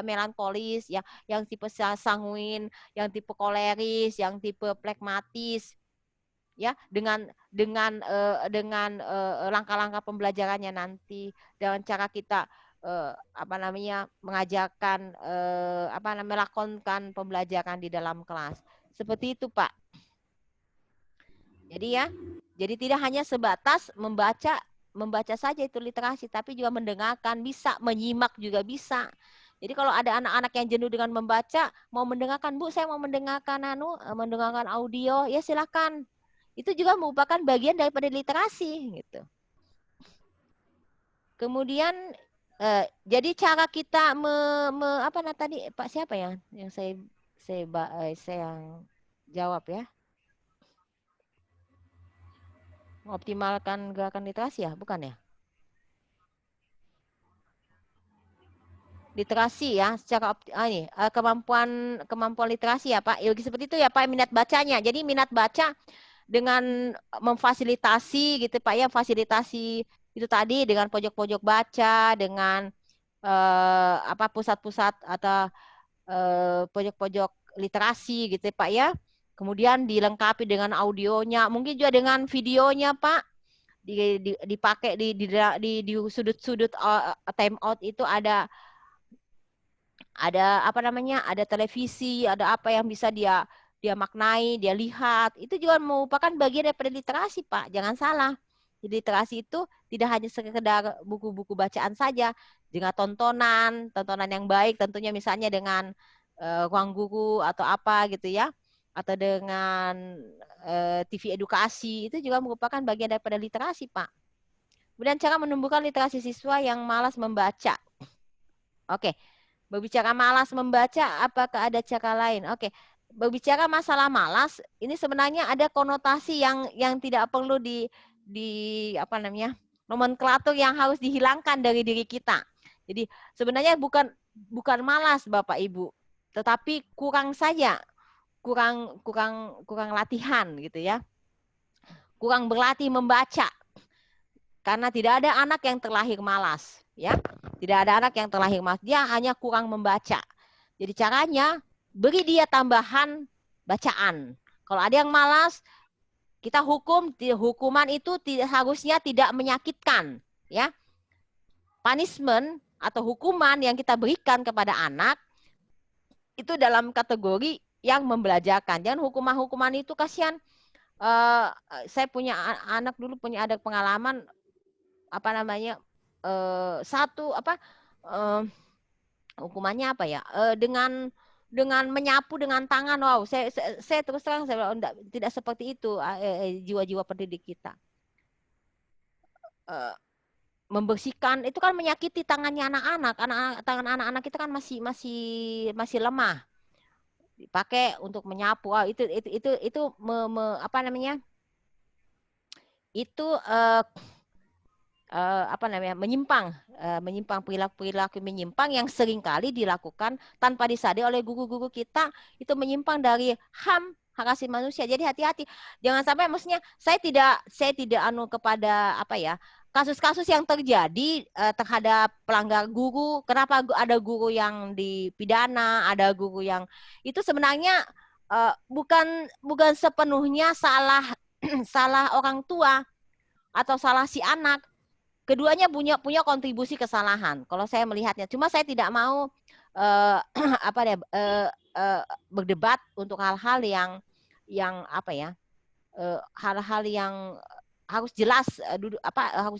melankolis ya, yang tipe sanguin, yang tipe koleris, yang tipe pragmatis ya, dengan langkah-langkah pembelajarannya nanti, dengan cara kita mengajarkan melakukan pembelajaran di dalam kelas. Seperti itu, Pak. Jadi ya, jadi tidak hanya sebatas membaca saja itu literasi, tapi juga mendengarkan, bisa menyimak juga bisa. Jadi kalau ada anak-anak yang jenuh dengan membaca, mau mendengarkan, Bu, saya mau mendengarkan audio, ya silakan. Itu juga merupakan bagian daripada literasi gitu. Kemudian jadi cara kita tadi Pak siapa ya yang saya jawab ya? Mengoptimalkan gerakan literasi ya, bukan ya? Literasi ya, secara kemampuan literasi ya Pak. Ya, seperti itu ya Pak, minat bacanya. Jadi minat baca dengan memfasilitasi gitu Pak ya, fasilitasi itu tadi dengan pojok-pojok baca, dengan pusat-pusat atau pojok-pojok literasi gitu Pak ya. Kemudian dilengkapi dengan audionya, mungkin juga dengan videonya Pak. Dipakai di sudut-sudut time out itu ada apa namanya, ada televisi, ada apa yang bisa dia maknai, dia lihat. Itu juga merupakan bagian daripada literasi Pak, jangan salah. Jadi literasi itu tidak hanya sekedar buku-buku bacaan saja, dengan tontonan yang baik tentunya, misalnya dengan ruang guru atau apa gitu ya, atau dengan TV edukasi, itu juga merupakan bagian daripada literasi Pak. Kemudian cara menumbuhkan literasi siswa yang malas membaca. Oke. Berbicara malas membaca, apakah ada cara lain? Oke, berbicara masalah malas, ini sebenarnya ada konotasi yang tidak perlu di apa namanya, nomenklatur yang harus dihilangkan dari diri kita. Jadi sebenarnya bukan malas Bapak Ibu, tetapi kurang saja, kurang latihan gitu ya, kurang berlatih membaca. Karena tidak ada anak yang terlahir malas, ya. Tidak ada anak yang terlahir malas, dia hanya kurang membaca. Jadi caranya beri dia tambahan bacaan. Kalau ada yang malas, kita hukuman itu harusnya tidak menyakitkan, ya. Punishment atau hukuman yang kita berikan kepada anak itu dalam kategori yang membelajarkan. Jangan hukuman itu kasihan. Saya punya anak dulu, ada pengalaman apa namanya, hukumannya apa ya, dengan menyapu dengan tangan. Wow, saya terus terang saya bilang, tidak seperti itu jiwa-jiwa pendidik kita. Membersihkan itu kan menyakiti tangannya anak-anak. Tangan anak-anak kita kan masih lemah, dipakai untuk menyapu. Itu apa namanya, itu menyimpang perilaku menyimpang yang seringkali dilakukan tanpa disadari oleh guru-guru kita. Itu menyimpang dari HAM, hak asasi manusia. Jadi hati-hati, jangan sampai, maksudnya saya tidak kepada apa ya, kasus-kasus yang terjadi terhadap pelanggar guru. Kenapa ada guru yang dipidana, ada guru yang itu sebenarnya bukan sepenuhnya salah salah orang tua atau salah si anak. Keduanya punya kontribusi kesalahan kalau saya melihatnya. Cuma saya tidak mau berdebat untuk hal-hal yang apa ya, hal-hal yang harus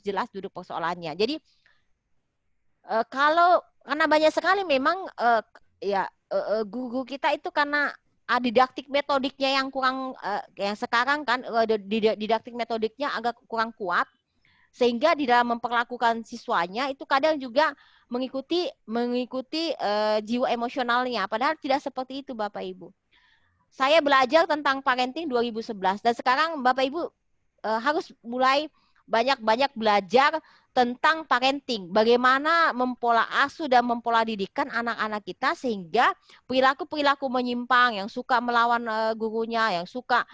jelas duduk persoalannya. Jadi karena banyak sekali memang guru kita itu karena didaktik metodiknya yang kurang, yang sekarang kan didaktik metodiknya agak kurang kuat, sehingga di dalam memperlakukan siswanya itu kadang juga mengikuti jiwa emosionalnya, padahal tidak seperti itu Bapak Ibu. Saya belajar tentang parenting 2011 dan sekarang Bapak Ibu harus mulai banyak belajar tentang parenting, bagaimana mempola asuh dan mempola didikan anak-anak kita sehingga perilaku menyimpang, yang suka melawan gurunya, yang suka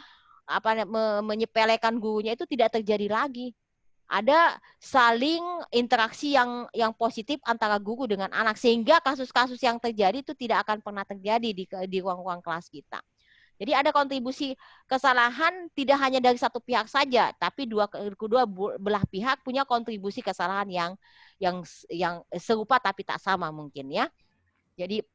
menyepelekan gurunya, itu tidak terjadi lagi. Ada saling interaksi yang positif antara guru dengan anak, sehingga kasus-kasus yang terjadi itu tidak akan pernah terjadi di ruang-ruang kelas kita. Jadi ada kontribusi kesalahan tidak hanya dari satu pihak saja, tapi kedua belah pihak punya kontribusi kesalahan yang serupa tapi tak sama mungkin ya. Jadi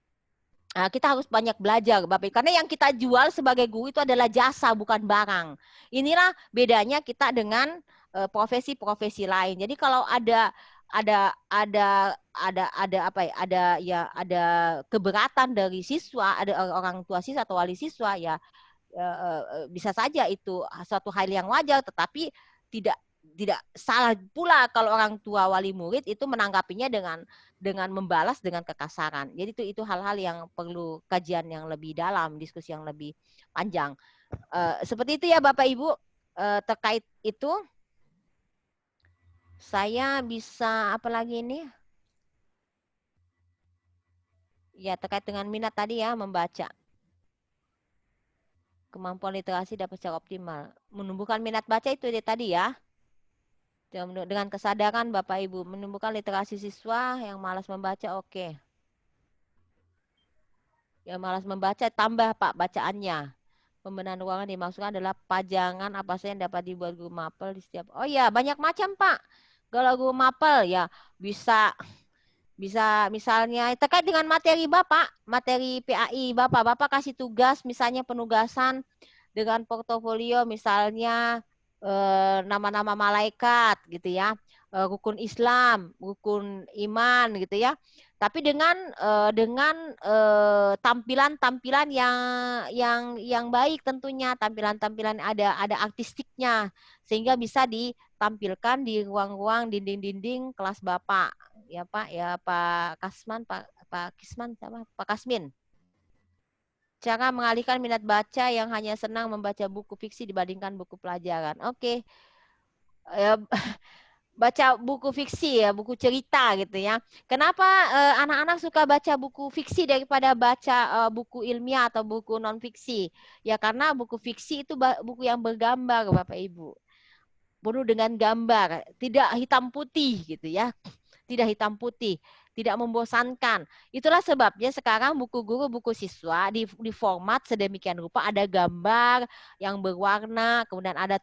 kita harus banyak belajar Bapak, karena yang kita jual sebagai guru itu adalah jasa, bukan barang. Inilah bedanya kita dengan profesi-profesi lain. Jadi kalau ada keberatan dari siswa, ada orang tua siswa atau wali siswa, ya bisa saja itu suatu hal yang wajar, tetapi tidak salah pula kalau orang tua wali murid itu menanggapinya dengan membalas dengan kekasaran. Jadi itu hal-hal yang perlu kajian yang lebih dalam, diskusi yang lebih panjang. Seperti itu ya Bapak Ibu terkait itu. Saya bisa apa lagi ini? Ya, terkait dengan minat tadi ya, membaca. Kemampuan literasi dapat secara optimal. Menumbuhkan minat baca itu tadi ya. Dengan kesadaran Bapak Ibu, menumbuhkan literasi siswa yang malas membaca, oke. Yang malas membaca, tambah Pak bacaannya. Pembenahan ruangan dimaksudkan adalah pajangan apa saja yang dapat dibuat guru mapel di setiap. Oh ya, banyak macam Pak. Kalau guru mapel ya bisa misalnya terkait dengan materi Bapak, materi PAI Bapak kasih tugas misalnya penugasan dengan portofolio misalnya nama-nama malaikat gitu ya, rukun Islam, rukun iman gitu ya. Tapi dengan tampilan-tampilan yang baik tentunya, tampilan-tampilan ada artistiknya sehingga bisa ditampilkan di ruang-ruang dinding-dinding kelas Bapak. Ya Pak, ya Pak Kasman, Pak Kisman sama Pak Kasmin. Cara mengalihkan minat baca yang hanya senang membaca buku fiksi dibandingkan buku pelajaran. Oke. Baca buku fiksi ya, buku cerita gitu ya. Kenapa anak-anak suka baca buku fiksi daripada baca buku ilmiah atau buku non fiksi? Ya karena buku fiksi itu buku yang bergambar Bapak Ibu. Penuh dengan gambar, tidak hitam putih gitu ya. Tidak hitam putih, tidak membosankan. Itulah sebabnya sekarang buku guru, buku siswa di format sedemikian rupa, ada gambar yang berwarna, kemudian ada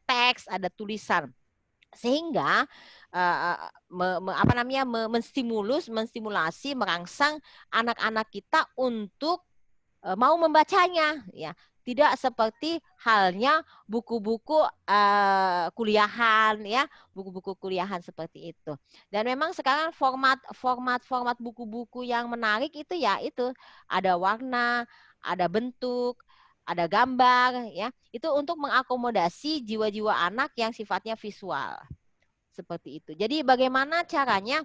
teks, ada tulisan. Sehingga menstimulasi, merangsang anak-anak kita untuk mau membacanya, ya. Tidak seperti halnya buku-buku kuliahan, ya, buku-buku kuliahan seperti itu. Dan memang sekarang format buku-buku yang menarik itu ya itu ada warna, ada bentuk, ada gambar, ya. Itu untuk mengakomodasi jiwa-jiwa anak yang sifatnya visual. Seperti itu. Jadi bagaimana caranya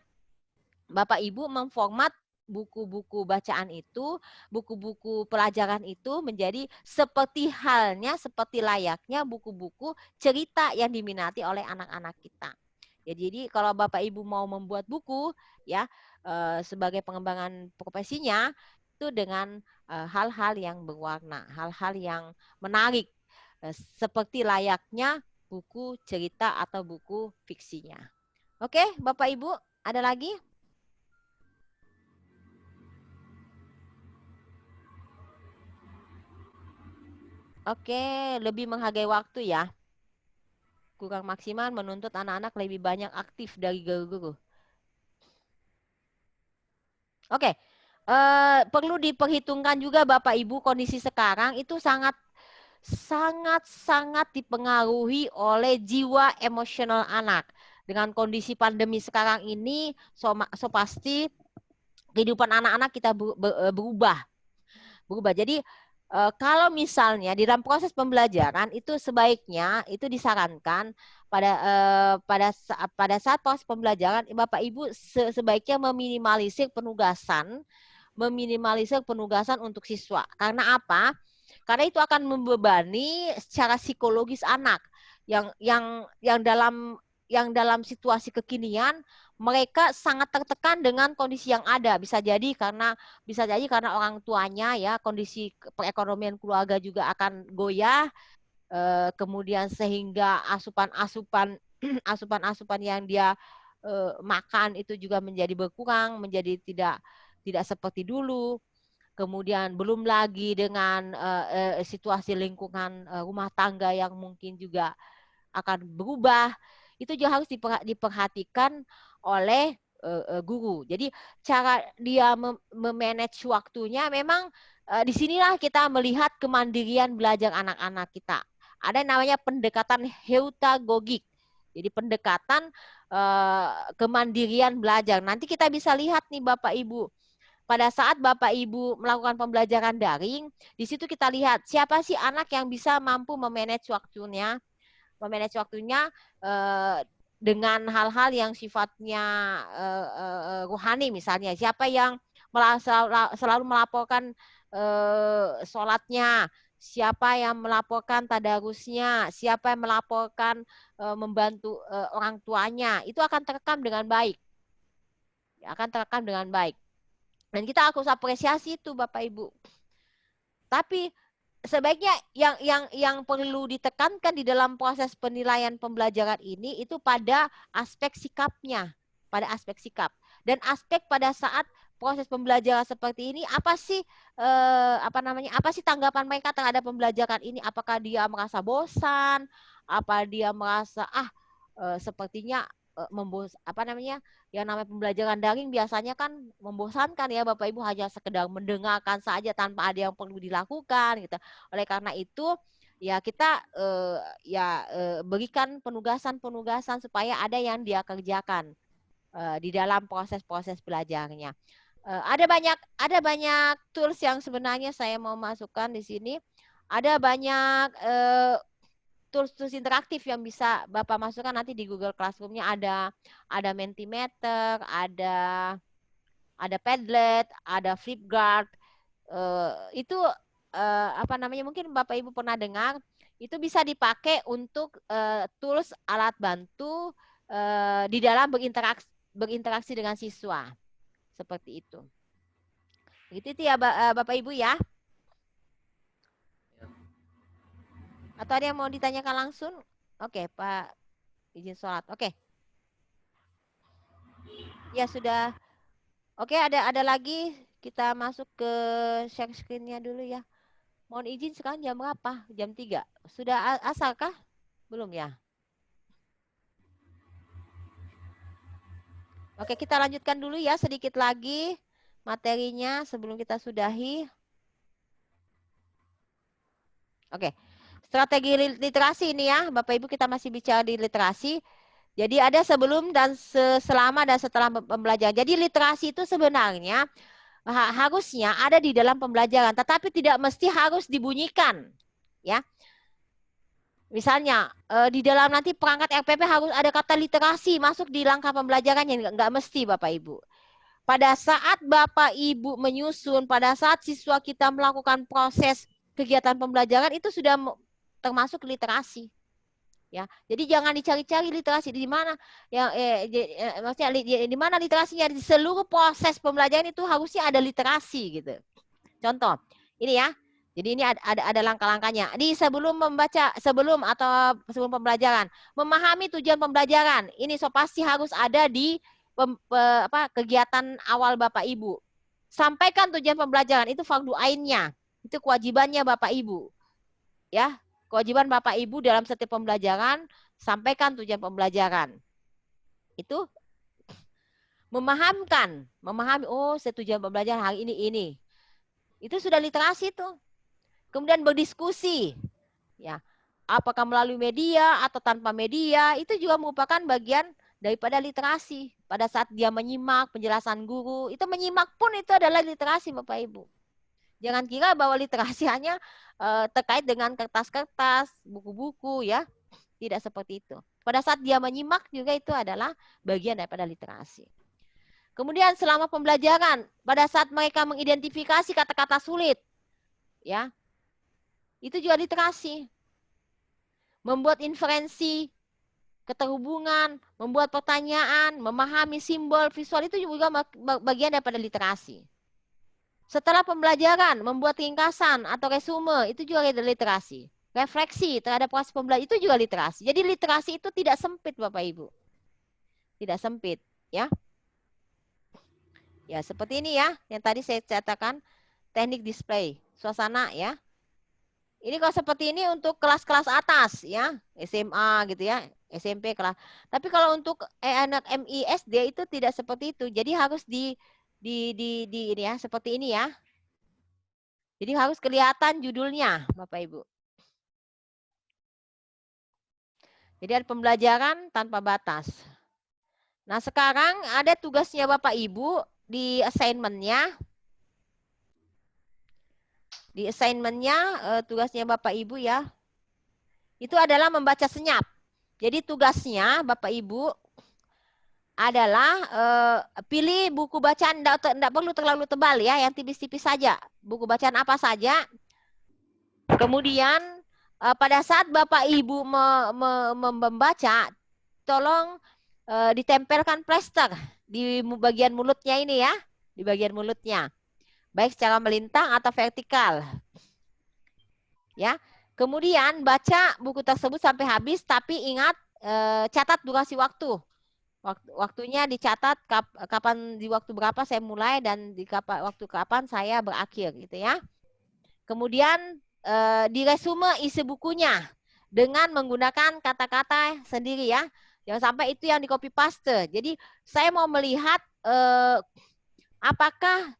Bapak Ibu memformat buku-buku bacaan itu, buku-buku pelajaran itu menjadi seperti halnya, seperti layaknya buku-buku cerita yang diminati oleh anak-anak kita. Ya, jadi kalau Bapak Ibu mau membuat buku, ya sebagai pengembangan profesinya itu dengan hal-hal yang berwarna, hal-hal yang menarik, seperti layaknya buku cerita atau buku fiksinya. Oke, Bapak Ibu, ada lagi? Oke, lebih menghargai waktu ya. Kurang maksimal menuntut anak-anak lebih banyak aktif dari guru-guru. Oke, perlu diperhitungkan juga Bapak Ibu kondisi sekarang itu sangat dipengaruhi oleh jiwa emosional anak. Dengan kondisi pandemi sekarang ini, so pasti kehidupan anak-anak kita berubah. Jadi kalau misalnya di dalam proses pembelajaran itu sebaiknya itu disarankan pada saat proses pembelajaran Bapak Ibu sebaiknya meminimalisir penugasan untuk siswa. Karena apa? Karena itu akan membebani secara psikologis anak yang dalam situasi kekinian mereka sangat tertekan dengan kondisi yang ada. Bisa jadi karena orang tuanya ya kondisi perekonomian keluarga juga akan goyah, kemudian sehingga asupan-asupan yang dia makan itu juga menjadi berkurang, menjadi tidak seperti dulu. Kemudian belum lagi dengan situasi lingkungan rumah tangga yang mungkin juga akan berubah. Itu juga harus diperhatikan oleh guru. Jadi cara dia memanage waktunya memang disinilah kita melihat kemandirian belajar anak-anak kita. Ada yang namanya pendekatan heutagogik. Jadi pendekatan kemandirian belajar. Nanti kita bisa lihat nih Bapak Ibu. Pada saat Bapak Ibu melakukan pembelajaran daring, di situ kita lihat siapa sih anak yang bisa mampu memanage waktunya dengan hal-hal yang sifatnya rohani misalnya. Siapa yang selalu melaporkan sholatnya, siapa yang melaporkan tadarusnya, siapa yang melaporkan membantu orang tuanya, itu akan terekam dengan baik. Akan terekam dengan baik. Dan kita harus apresiasi itu Bapak Ibu. Tapi sebaiknya yang perlu ditekankan di dalam proses penilaian pembelajaran ini itu pada aspek sikapnya, pada aspek sikap dan aspek pada saat proses pembelajaran seperti ini apa sih apa sih tanggapan mereka terhadap pembelajaran ini? Apakah dia merasa bosan? Apa dia merasa sepertinya yang namanya pembelajaran daring biasanya kan membosankan ya Bapak Ibu, hanya sekedar mendengarkan saja tanpa ada yang perlu dilakukan gitu. Oleh karena itu ya kita berikan penugasan supaya ada yang dia kerjakan di dalam proses-proses belajarnya. Ada banyak tools yang sebenarnya saya mau masukkan di sini. Ada banyak tools interaktif yang bisa Bapak masukkan nanti di Google Classroom-nya. Ada Mentimeter, ada Padlet, ada Flipgrid. Itu mungkin Bapak Ibu pernah dengar. Itu bisa dipakai untuk tools alat bantu di dalam berinteraksi dengan siswa. Seperti itu. Begitu ya Bapak Ibu ya. Atau ada yang mau ditanyakan langsung? Oke, Pak izin sholat. Oke. Ya sudah. Oke, ada lagi. Kita masuk ke share screen-nya dulu ya. Mohon izin sekarang jam berapa? Jam 3. Sudah asar kah? Belum ya? Oke, kita lanjutkan dulu ya sedikit lagi materinya sebelum kita sudahi. Oke, strategi literasi ini ya, Bapak Ibu kita masih bicara di literasi. Jadi ada sebelum dan selama dan setelah pembelajaran. Jadi literasi itu sebenarnya harusnya ada di dalam pembelajaran, tetapi tidak mesti harus dibunyikan, ya. Misalnya di dalam nanti perangkat RPP harus ada kata literasi masuk di langkah pembelajarannya, nggak mesti Bapak Ibu. Pada saat Bapak Ibu menyusun, pada saat siswa kita melakukan proses kegiatan pembelajaran itu sudah termasuk literasi. Ya, jadi jangan dicari-cari literasi di mana maksudnya di mana literasinya, di seluruh proses pembelajaran itu harusnya ada literasi gitu. Contoh, ini ya. Jadi ini ada langkah-langkahnya. Di sebelum pembelajaran, memahami tujuan pembelajaran. Ini so pasti harus ada di kegiatan awal Bapak Ibu. Sampaikan tujuan pembelajaran, itu fardu ainnya. Itu kewajibannya Bapak Ibu. Ya, kewajiban Bapak Ibu dalam setiap pembelajaran, sampaikan tujuan pembelajaran. Itu memahami, oh tujuan pembelajaran hari ini. Itu sudah literasi tuh. Kemudian berdiskusi. Ya, apakah melalui media atau tanpa media, itu juga merupakan bagian daripada literasi. Pada saat dia menyimak penjelasan guru, itu menyimak pun itu adalah literasi Bapak Ibu. Jangan kira bahwa literasi hanya terkait dengan kertas-kertas, buku-buku ya. Tidak seperti itu. Pada saat dia menyimak juga itu adalah bagian daripada literasi. Kemudian selama pembelajaran, pada saat mereka mengidentifikasi kata-kata sulit, ya, itu juga literasi. Membuat inferensi, keterhubungan, membuat pertanyaan, memahami simbol, visual, itu juga bagian daripada literasi. Setelah pembelajaran, membuat ringkasan atau resume, itu juga literasi. Refleksi terhadap proses pembelajaran, itu juga literasi. Jadi literasi itu tidak sempit Bapak Ibu. Tidak sempit, ya. Ya, seperti ini ya, yang tadi saya katakan, teknik display, suasana ya. Ini kalau seperti ini untuk kelas-kelas atas ya, SMA gitu ya, SMP kelas. Tapi kalau untuk anak MISD itu tidak seperti itu. Jadi harus di ini ya, seperti ini ya. Jadi harus kelihatan judulnya, Bapak Ibu. Jadi ada pembelajaran tanpa batas. Nah, sekarang ada tugasnya Bapak Ibu di assignment-nya. Di assignment-nya tugasnya Bapak Ibu ya, itu adalah membaca senyap. Jadi tugasnya Bapak Ibu adalah pilih buku bacaan, tidak perlu terlalu tebal ya, yang tipis-tipis saja. Buku bacaan apa saja. Kemudian pada saat Bapak Ibu membaca, tolong ditempelkan plester di bagian mulutnya ini ya, di bagian mulutnya, baik secara melintang atau vertikal. Ya, kemudian baca buku tersebut sampai habis, tapi ingat catat durasi waktu. Waktunya dicatat kapan di waktu berapa saya mulai dan di waktu kapan saya berakhir gitu ya. Kemudian diresume isi bukunya dengan menggunakan kata-kata sendiri ya. Jangan sampai itu yang di copy paste. Jadi saya mau melihat apakah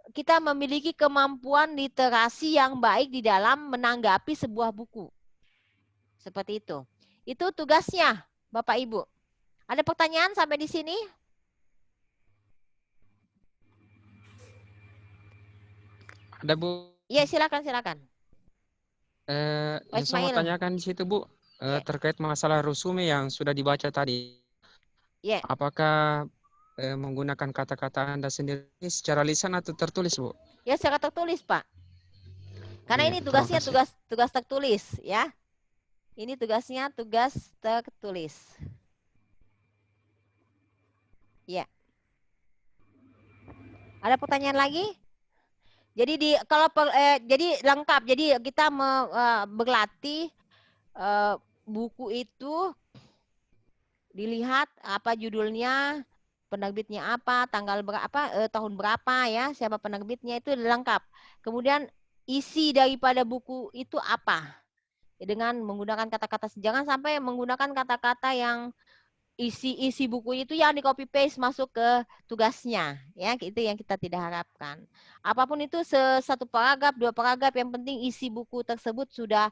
kita memiliki kemampuan literasi yang baik di dalam menanggapi sebuah buku. Seperti itu. Itu tugasnya Bapak Ibu. Ada pertanyaan sampai di sini? Ada Bu. Iya silakan. Yang saya mau tanyakan di situ Bu, terkait masalah resume yang sudah dibaca tadi. Apakah menggunakan kata-kata Anda sendiri secara lisan atau tertulis Bu? Ya secara tertulis Pak. Karena ini tugasnya tugas tertulis ya. Ini tugasnya tugas tertulis. Ya. Ada pertanyaan lagi? Jadi jadi lengkap. Jadi kita berlatih buku itu dilihat apa judulnya, penerbitnya apa, tanggal berapa, tahun berapa ya, siapa penerbitnya itu lengkap. Kemudian isi daripada buku itu apa? Dengan menggunakan kata-kata, jangan sampai menggunakan kata-kata yang isi buku itu yang di copy paste masuk ke tugasnya ya, itu yang kita tidak harapkan. Apapun itu satu paragraf, 2 paragraf, yang penting isi buku tersebut sudah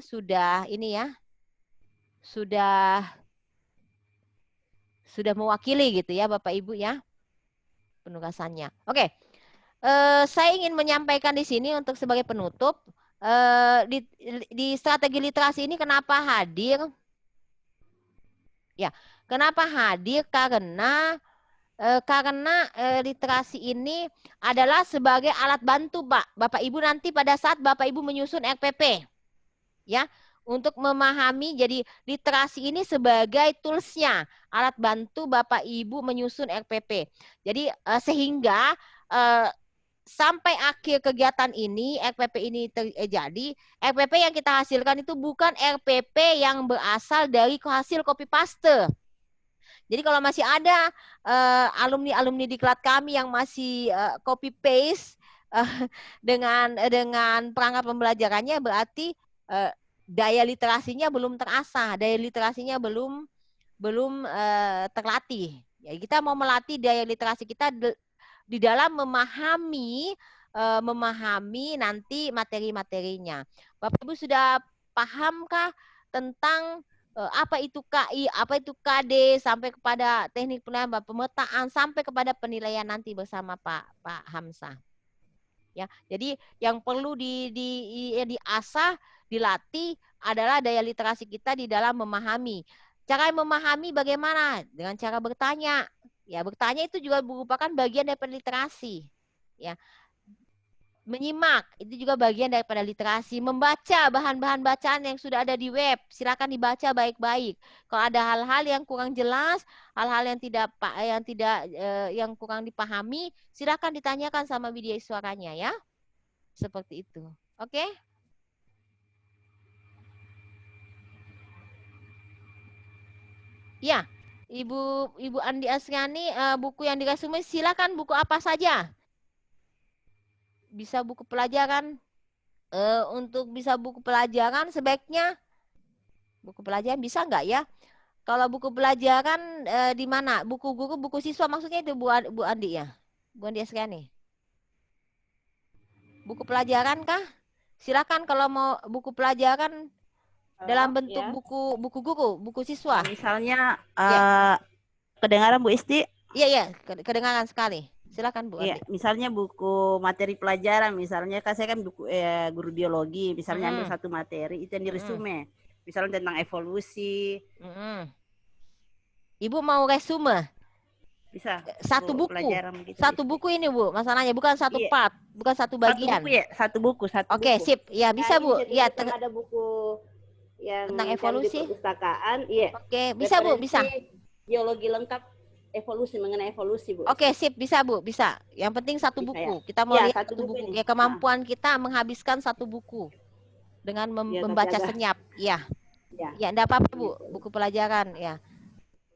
sudah ini ya, sudah mewakili gitu ya Bapak Ibu ya penugasannya. Oke. Saya ingin menyampaikan di sini untuk sebagai penutup di strategi literasi ini kenapa hadir? Ya, kenapa hadir? Karena literasi ini adalah sebagai alat bantu Bapak Ibu nanti pada saat Bapak Ibu menyusun RPP. Ya, untuk memahami, jadi literasi ini sebagai toolsnya, alat bantu Bapak Ibu menyusun RPP. Jadi sehingga sampai akhir kegiatan ini, RPP ini terjadi, RPP yang kita hasilkan itu bukan RPP yang berasal dari hasil copy paste. Jadi kalau masih ada alumni-alumni diklat kami yang masih copy paste dengan perangkat pembelajarannya, berarti daya literasinya belum terasah, daya literasinya belum terlatih. Ya, kita mau melatih daya literasi kita di dalam memahami nanti materi-materinya. Bapak Ibu sudah pahamkah tentang apa itu KI, apa itu KD, sampai kepada teknik penilaian, pemetaan, sampai kepada penilaian nanti bersama Pak Hamzah. Ya, jadi yang perlu diasah, dilatih adalah daya literasi kita di dalam memahami. Cara memahami bagaimana? Dengan cara bertanya. Ya, bertanya itu juga merupakan bagian daripada literasi. Ya. Menyimak itu juga bagian daripada literasi. Membaca bahan-bahan bacaan yang sudah ada di web, silakan dibaca baik-baik. Kalau ada hal-hal yang kurang jelas, hal-hal yang kurang dipahami, silakan ditanyakan sama media suaranya ya. Seperti itu. Oke? Ya. Ibu Andi Asriani, buku yang diresume silakan buku apa saja. Bisa buku pelajaran, untuk bisa buku pelajaran sebaiknya buku pelajaran bisa nggak ya? Kalau buku pelajaran di mana? Buku guru, buku siswa maksudnya itu Bu Andi ya? Bu Andi Asriani. Buku pelajaran kah? Silakan kalau mau buku pelajaran dalam bentuk ya. buku guru, buku siswa. Misalnya kedengaran Bu Isti? Iya, kedengaran sekali. Silakan Bu. Iya, misalnya buku materi pelajaran, misalnya kan saya kan buku guru biologi, misalnya ambil satu materi itu yang di resume. Misalnya tentang evolusi. Ibu mau resume? Bisa. Satu buku. Gitu, satu buku ini Bu, masalahnya bukan satu part, bukan satu bagian. Satu buku ya, satu buku. Oke, sip. Ya, bisa Bu. Ya, ada buku yang tentang evolusi. Di perpustakaan, iya. Oke, bisa Bu, bisa. Geologi lengkap evolusi, mengenai evolusi Bu. Oke, sip, bisa Bu, bisa. Yang penting satu buku. Ya. Kita mau lihat satu buku. Ya, kemampuan kita menghabiskan satu buku dengan membaca senyap. Ya. Ya, enggak apa-apa Bu, buku pelajaran ya.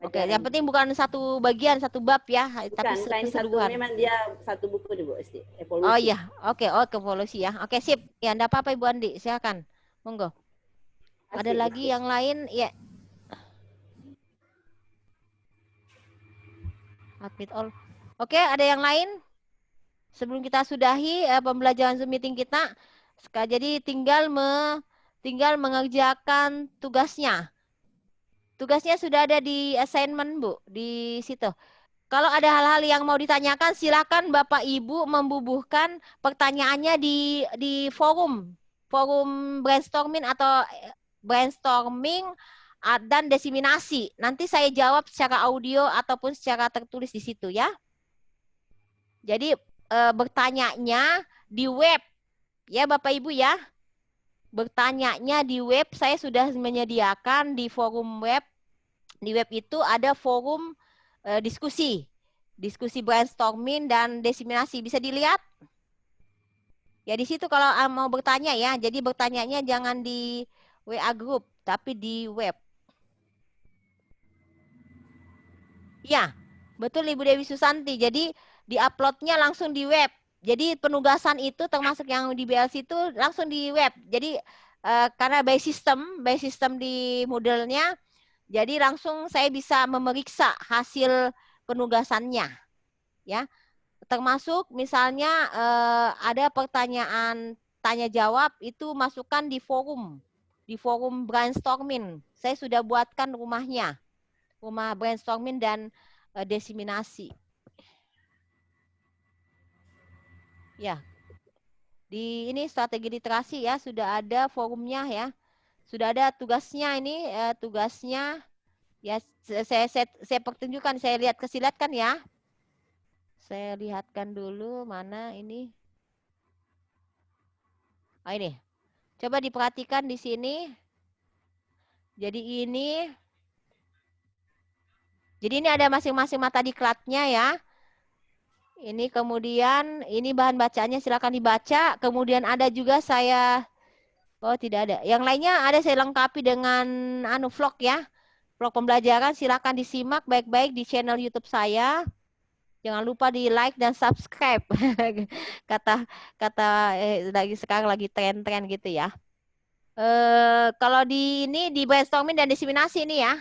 Oke, yang penting bukan satu bagian, satu bab ya, tapi keseluruhan. Memang dia satu buku nih Bu, evolusi. Oh iya, oke, evolusi ya. Oke, sip. Ya, enggak apa-apa Ibu Andi, silakan. Monggo. Ada lagi yang lain? Ya. Admit all. Oke, ada yang lain? Sebelum kita sudahi pembelajaran Zoom meeting kita, jadi tinggal mengerjakan tugasnya. Tugasnya sudah ada di assignment, Bu, di situ. Kalau ada hal-hal yang mau ditanyakan, silakan Bapak Ibu membubuhkan pertanyaannya di forum brainstorming atau brainstorming dan diseminasi. Nanti saya jawab secara audio ataupun secara tertulis di situ ya. Jadi bertanyanya di web ya Bapak Ibu ya. Bertanyanya di web, saya sudah menyediakan di forum web. Di web itu ada forum diskusi brainstorming dan diseminasi. Bisa dilihat? Ya di situ kalau mau bertanya ya. Jadi bertanyanya jangan di WA group, tapi di web. Ya, betul Ibu Dewi Susanti. Jadi di-uploadnya langsung di web. Jadi penugasan itu termasuk yang di BLC itu langsung di web. Jadi karena by system di Moodle-nya, jadi langsung saya bisa memeriksa hasil penugasannya. Ya, termasuk misalnya ada pertanyaan tanya jawab itu masukkan di forum brainstorming. Saya sudah buatkan rumah brainstorming dan diseminasi. Ya, di ini strategi literasi ya, sudah ada forumnya ya, sudah ada tugasnya ini, tugasnya ya saya pertunjukkan, saya lihat kesilatkan ya, saya lihatkan dulu mana ini, ini, coba diperhatikan di sini, jadi ini ada masing-masing mata diklatnya ya. Ini kemudian, ini bahan bacaannya silakan dibaca. Kemudian ada juga tidak ada. Yang lainnya ada saya lengkapi dengan vlog ya. Vlog pembelajaran silakan disimak baik-baik di channel YouTube saya. Jangan lupa di like dan subscribe. Lagi sekarang lagi tren-tren gitu ya. Kalau di brainstorming dan diseminasi ini ya.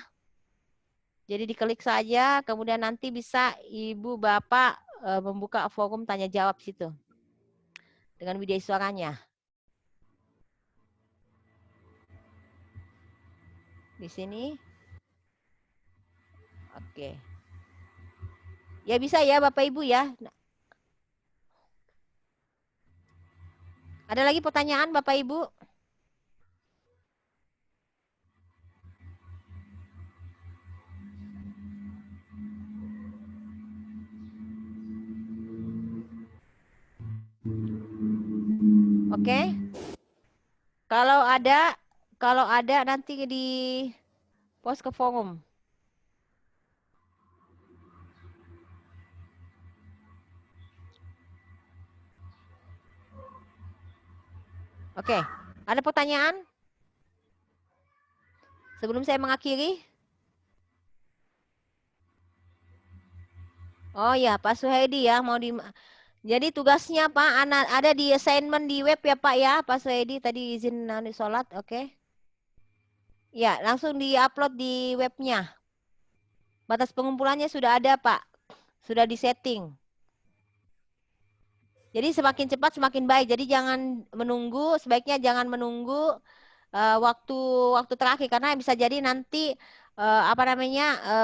Jadi diklik saja, kemudian nanti bisa Ibu Bapak membuka forum tanya jawab situ dengan video suaranya. Di sini. Oke. Ya bisa ya Bapak Ibu ya. Ada lagi pertanyaan Bapak Ibu? Oke. Kalau ada nanti di post ke forum. Oke, ada pertanyaan? Sebelum saya mengakhiri. Oh ya, Pak Suhaidi ya, jadi tugasnya Pak, ada di assignment di web ya Pak ya, Pak Suhaidi tadi izin sholat, oke. Ya, langsung di-upload di webnya. Batas pengumpulannya sudah ada Pak, sudah disetting. Jadi semakin cepat semakin baik, jadi sebaiknya jangan menunggu waktu terakhir, karena bisa jadi nanti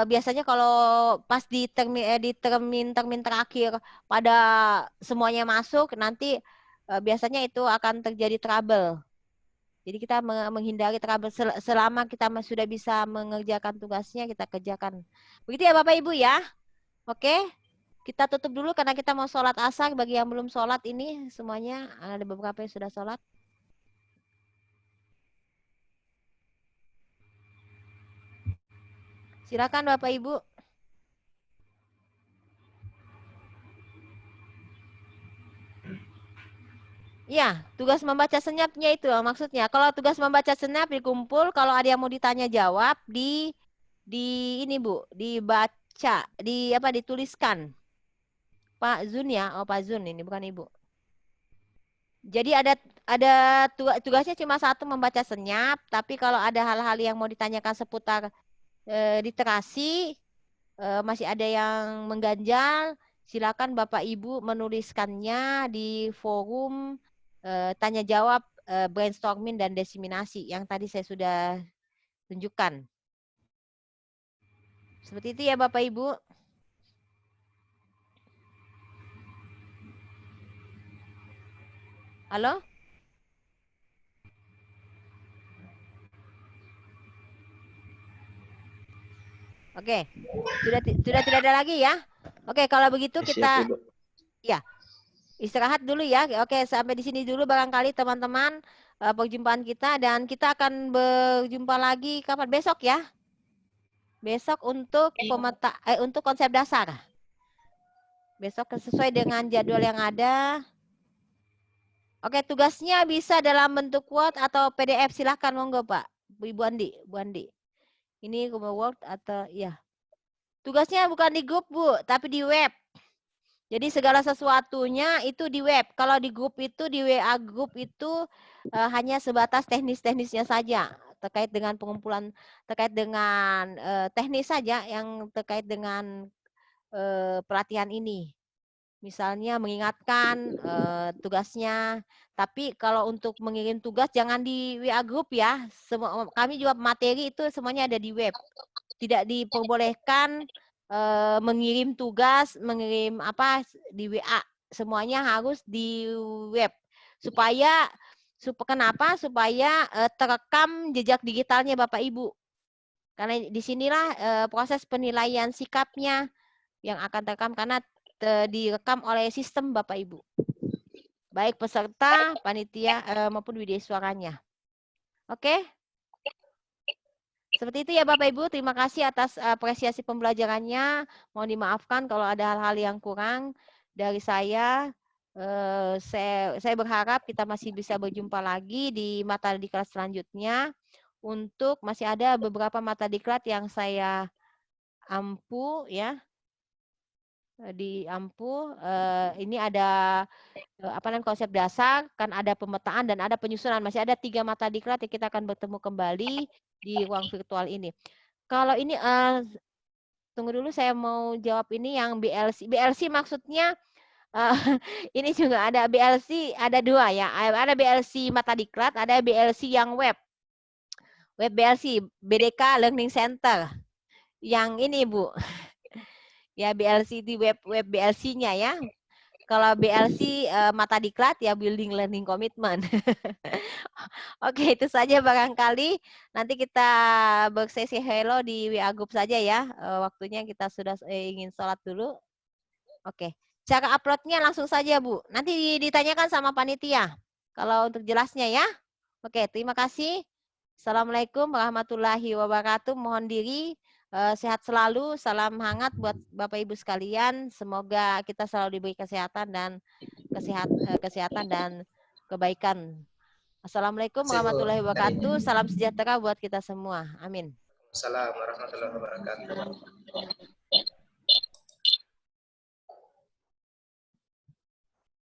biasanya kalau pas di termin terakhir pada semuanya masuk, nanti biasanya itu akan terjadi trouble. Jadi kita menghindari trouble selama kita sudah bisa mengerjakan tugasnya, kita kerjakan. Begitu ya Bapak Ibu ya. Oke, kita tutup dulu karena kita mau sholat asar. Bagi yang belum sholat ini semuanya, ada beberapa yang sudah sholat. Silakan Bapak Ibu. Ya, tugas membaca senyapnya itu maksudnya. Kalau tugas membaca senyap dikumpul, kalau ada yang mau ditanya jawab di ini Bu, dibaca, dituliskan. Pak Zun ya, oh Pak Zun ini bukan Ibu. Jadi ada tugasnya cuma satu, membaca senyap, tapi kalau ada hal-hal yang mau ditanyakan seputar literasi, masih ada yang mengganjal, silakan Bapak Ibu menuliskannya di forum tanya jawab, brainstorming dan diseminasi yang tadi saya sudah tunjukkan. Seperti itu ya Bapak Ibu. Halo? Oke, sudah tidak ada lagi ya. Oke, kalau begitu kita ya istirahat dulu ya. Oke, sampai di sini dulu barangkali teman-teman perjumpaan kita, dan kita akan berjumpa lagi kapan? Besok ya. Besok untuk untuk konsep dasar. Besok sesuai dengan jadwal yang ada. Oke, tugasnya bisa dalam bentuk Word atau PDF. Silahkan monggo Pak. Bu Andi, Bu Andi. Ini Word atau ya. Tugasnya bukan di grup Bu, tapi di web. Jadi segala sesuatunya itu di web. Kalau di grup itu, di WA grup itu hanya sebatas teknis-teknisnya saja. Terkait dengan pengumpulan, terkait dengan teknis saja yang terkait dengan pelatihan ini. Misalnya mengingatkan tugasnya. Tapi kalau untuk mengirim tugas jangan di WA grup ya. Kami juga materi itu semuanya ada di web. Tidak diperbolehkan mengirim tugas, mengirim apa di WA. Semuanya harus di web. Kenapa? Supaya terekam jejak digitalnya Bapak Ibu. Karena disinilah proses penilaian sikapnya yang akan terekam, karena direkam oleh sistem Bapak Ibu. Baik peserta, panitia maupun widya suaranya. Oke? Seperti itu ya Bapak Ibu. Terima kasih atas apresiasi pembelajarannya. Mohon dimaafkan kalau ada hal-hal yang kurang dari saya. Saya berharap kita masih bisa berjumpa lagi di mata diklat selanjutnya. Untuk masih ada beberapa mata diklat yang saya ampu ya. Di Ampu ini ada konsep dasar, kan ada pemetaan dan ada penyusunan. Masih ada 3 mata diklat yang kita akan bertemu kembali di ruang virtual ini. Kalau ini tunggu dulu, saya mau jawab ini yang BLC. BLC maksudnya ini juga ada BLC, ada 2 ya. Ada BLC mata diklat, ada BLC yang web. Web BLC, BDK Learning Center. Yang ini Bu. Ya BLC di web BLC-nya ya. Kalau BLC mata diklat ya Building Learning Commitment. Oke, itu saja barangkali. Nanti kita bersesi hello di WA group saja ya. Waktunya kita sudah ingin sholat dulu. Oke, cara uploadnya langsung saja Bu. Nanti ditanyakan sama panitia. Kalau untuk jelasnya ya. Oke, terima kasih. Assalamualaikum warahmatullahi wabarakatuh. Mohon diri. Sehat selalu, salam hangat buat Bapak Ibu sekalian. Semoga kita selalu diberi kesehatan dan kebaikan. Assalamualaikum warahmatullahi wabarakatuh. Salam sejahtera buat kita semua. Amin. Assalamualaikum warahmatullahi wabarakatuh.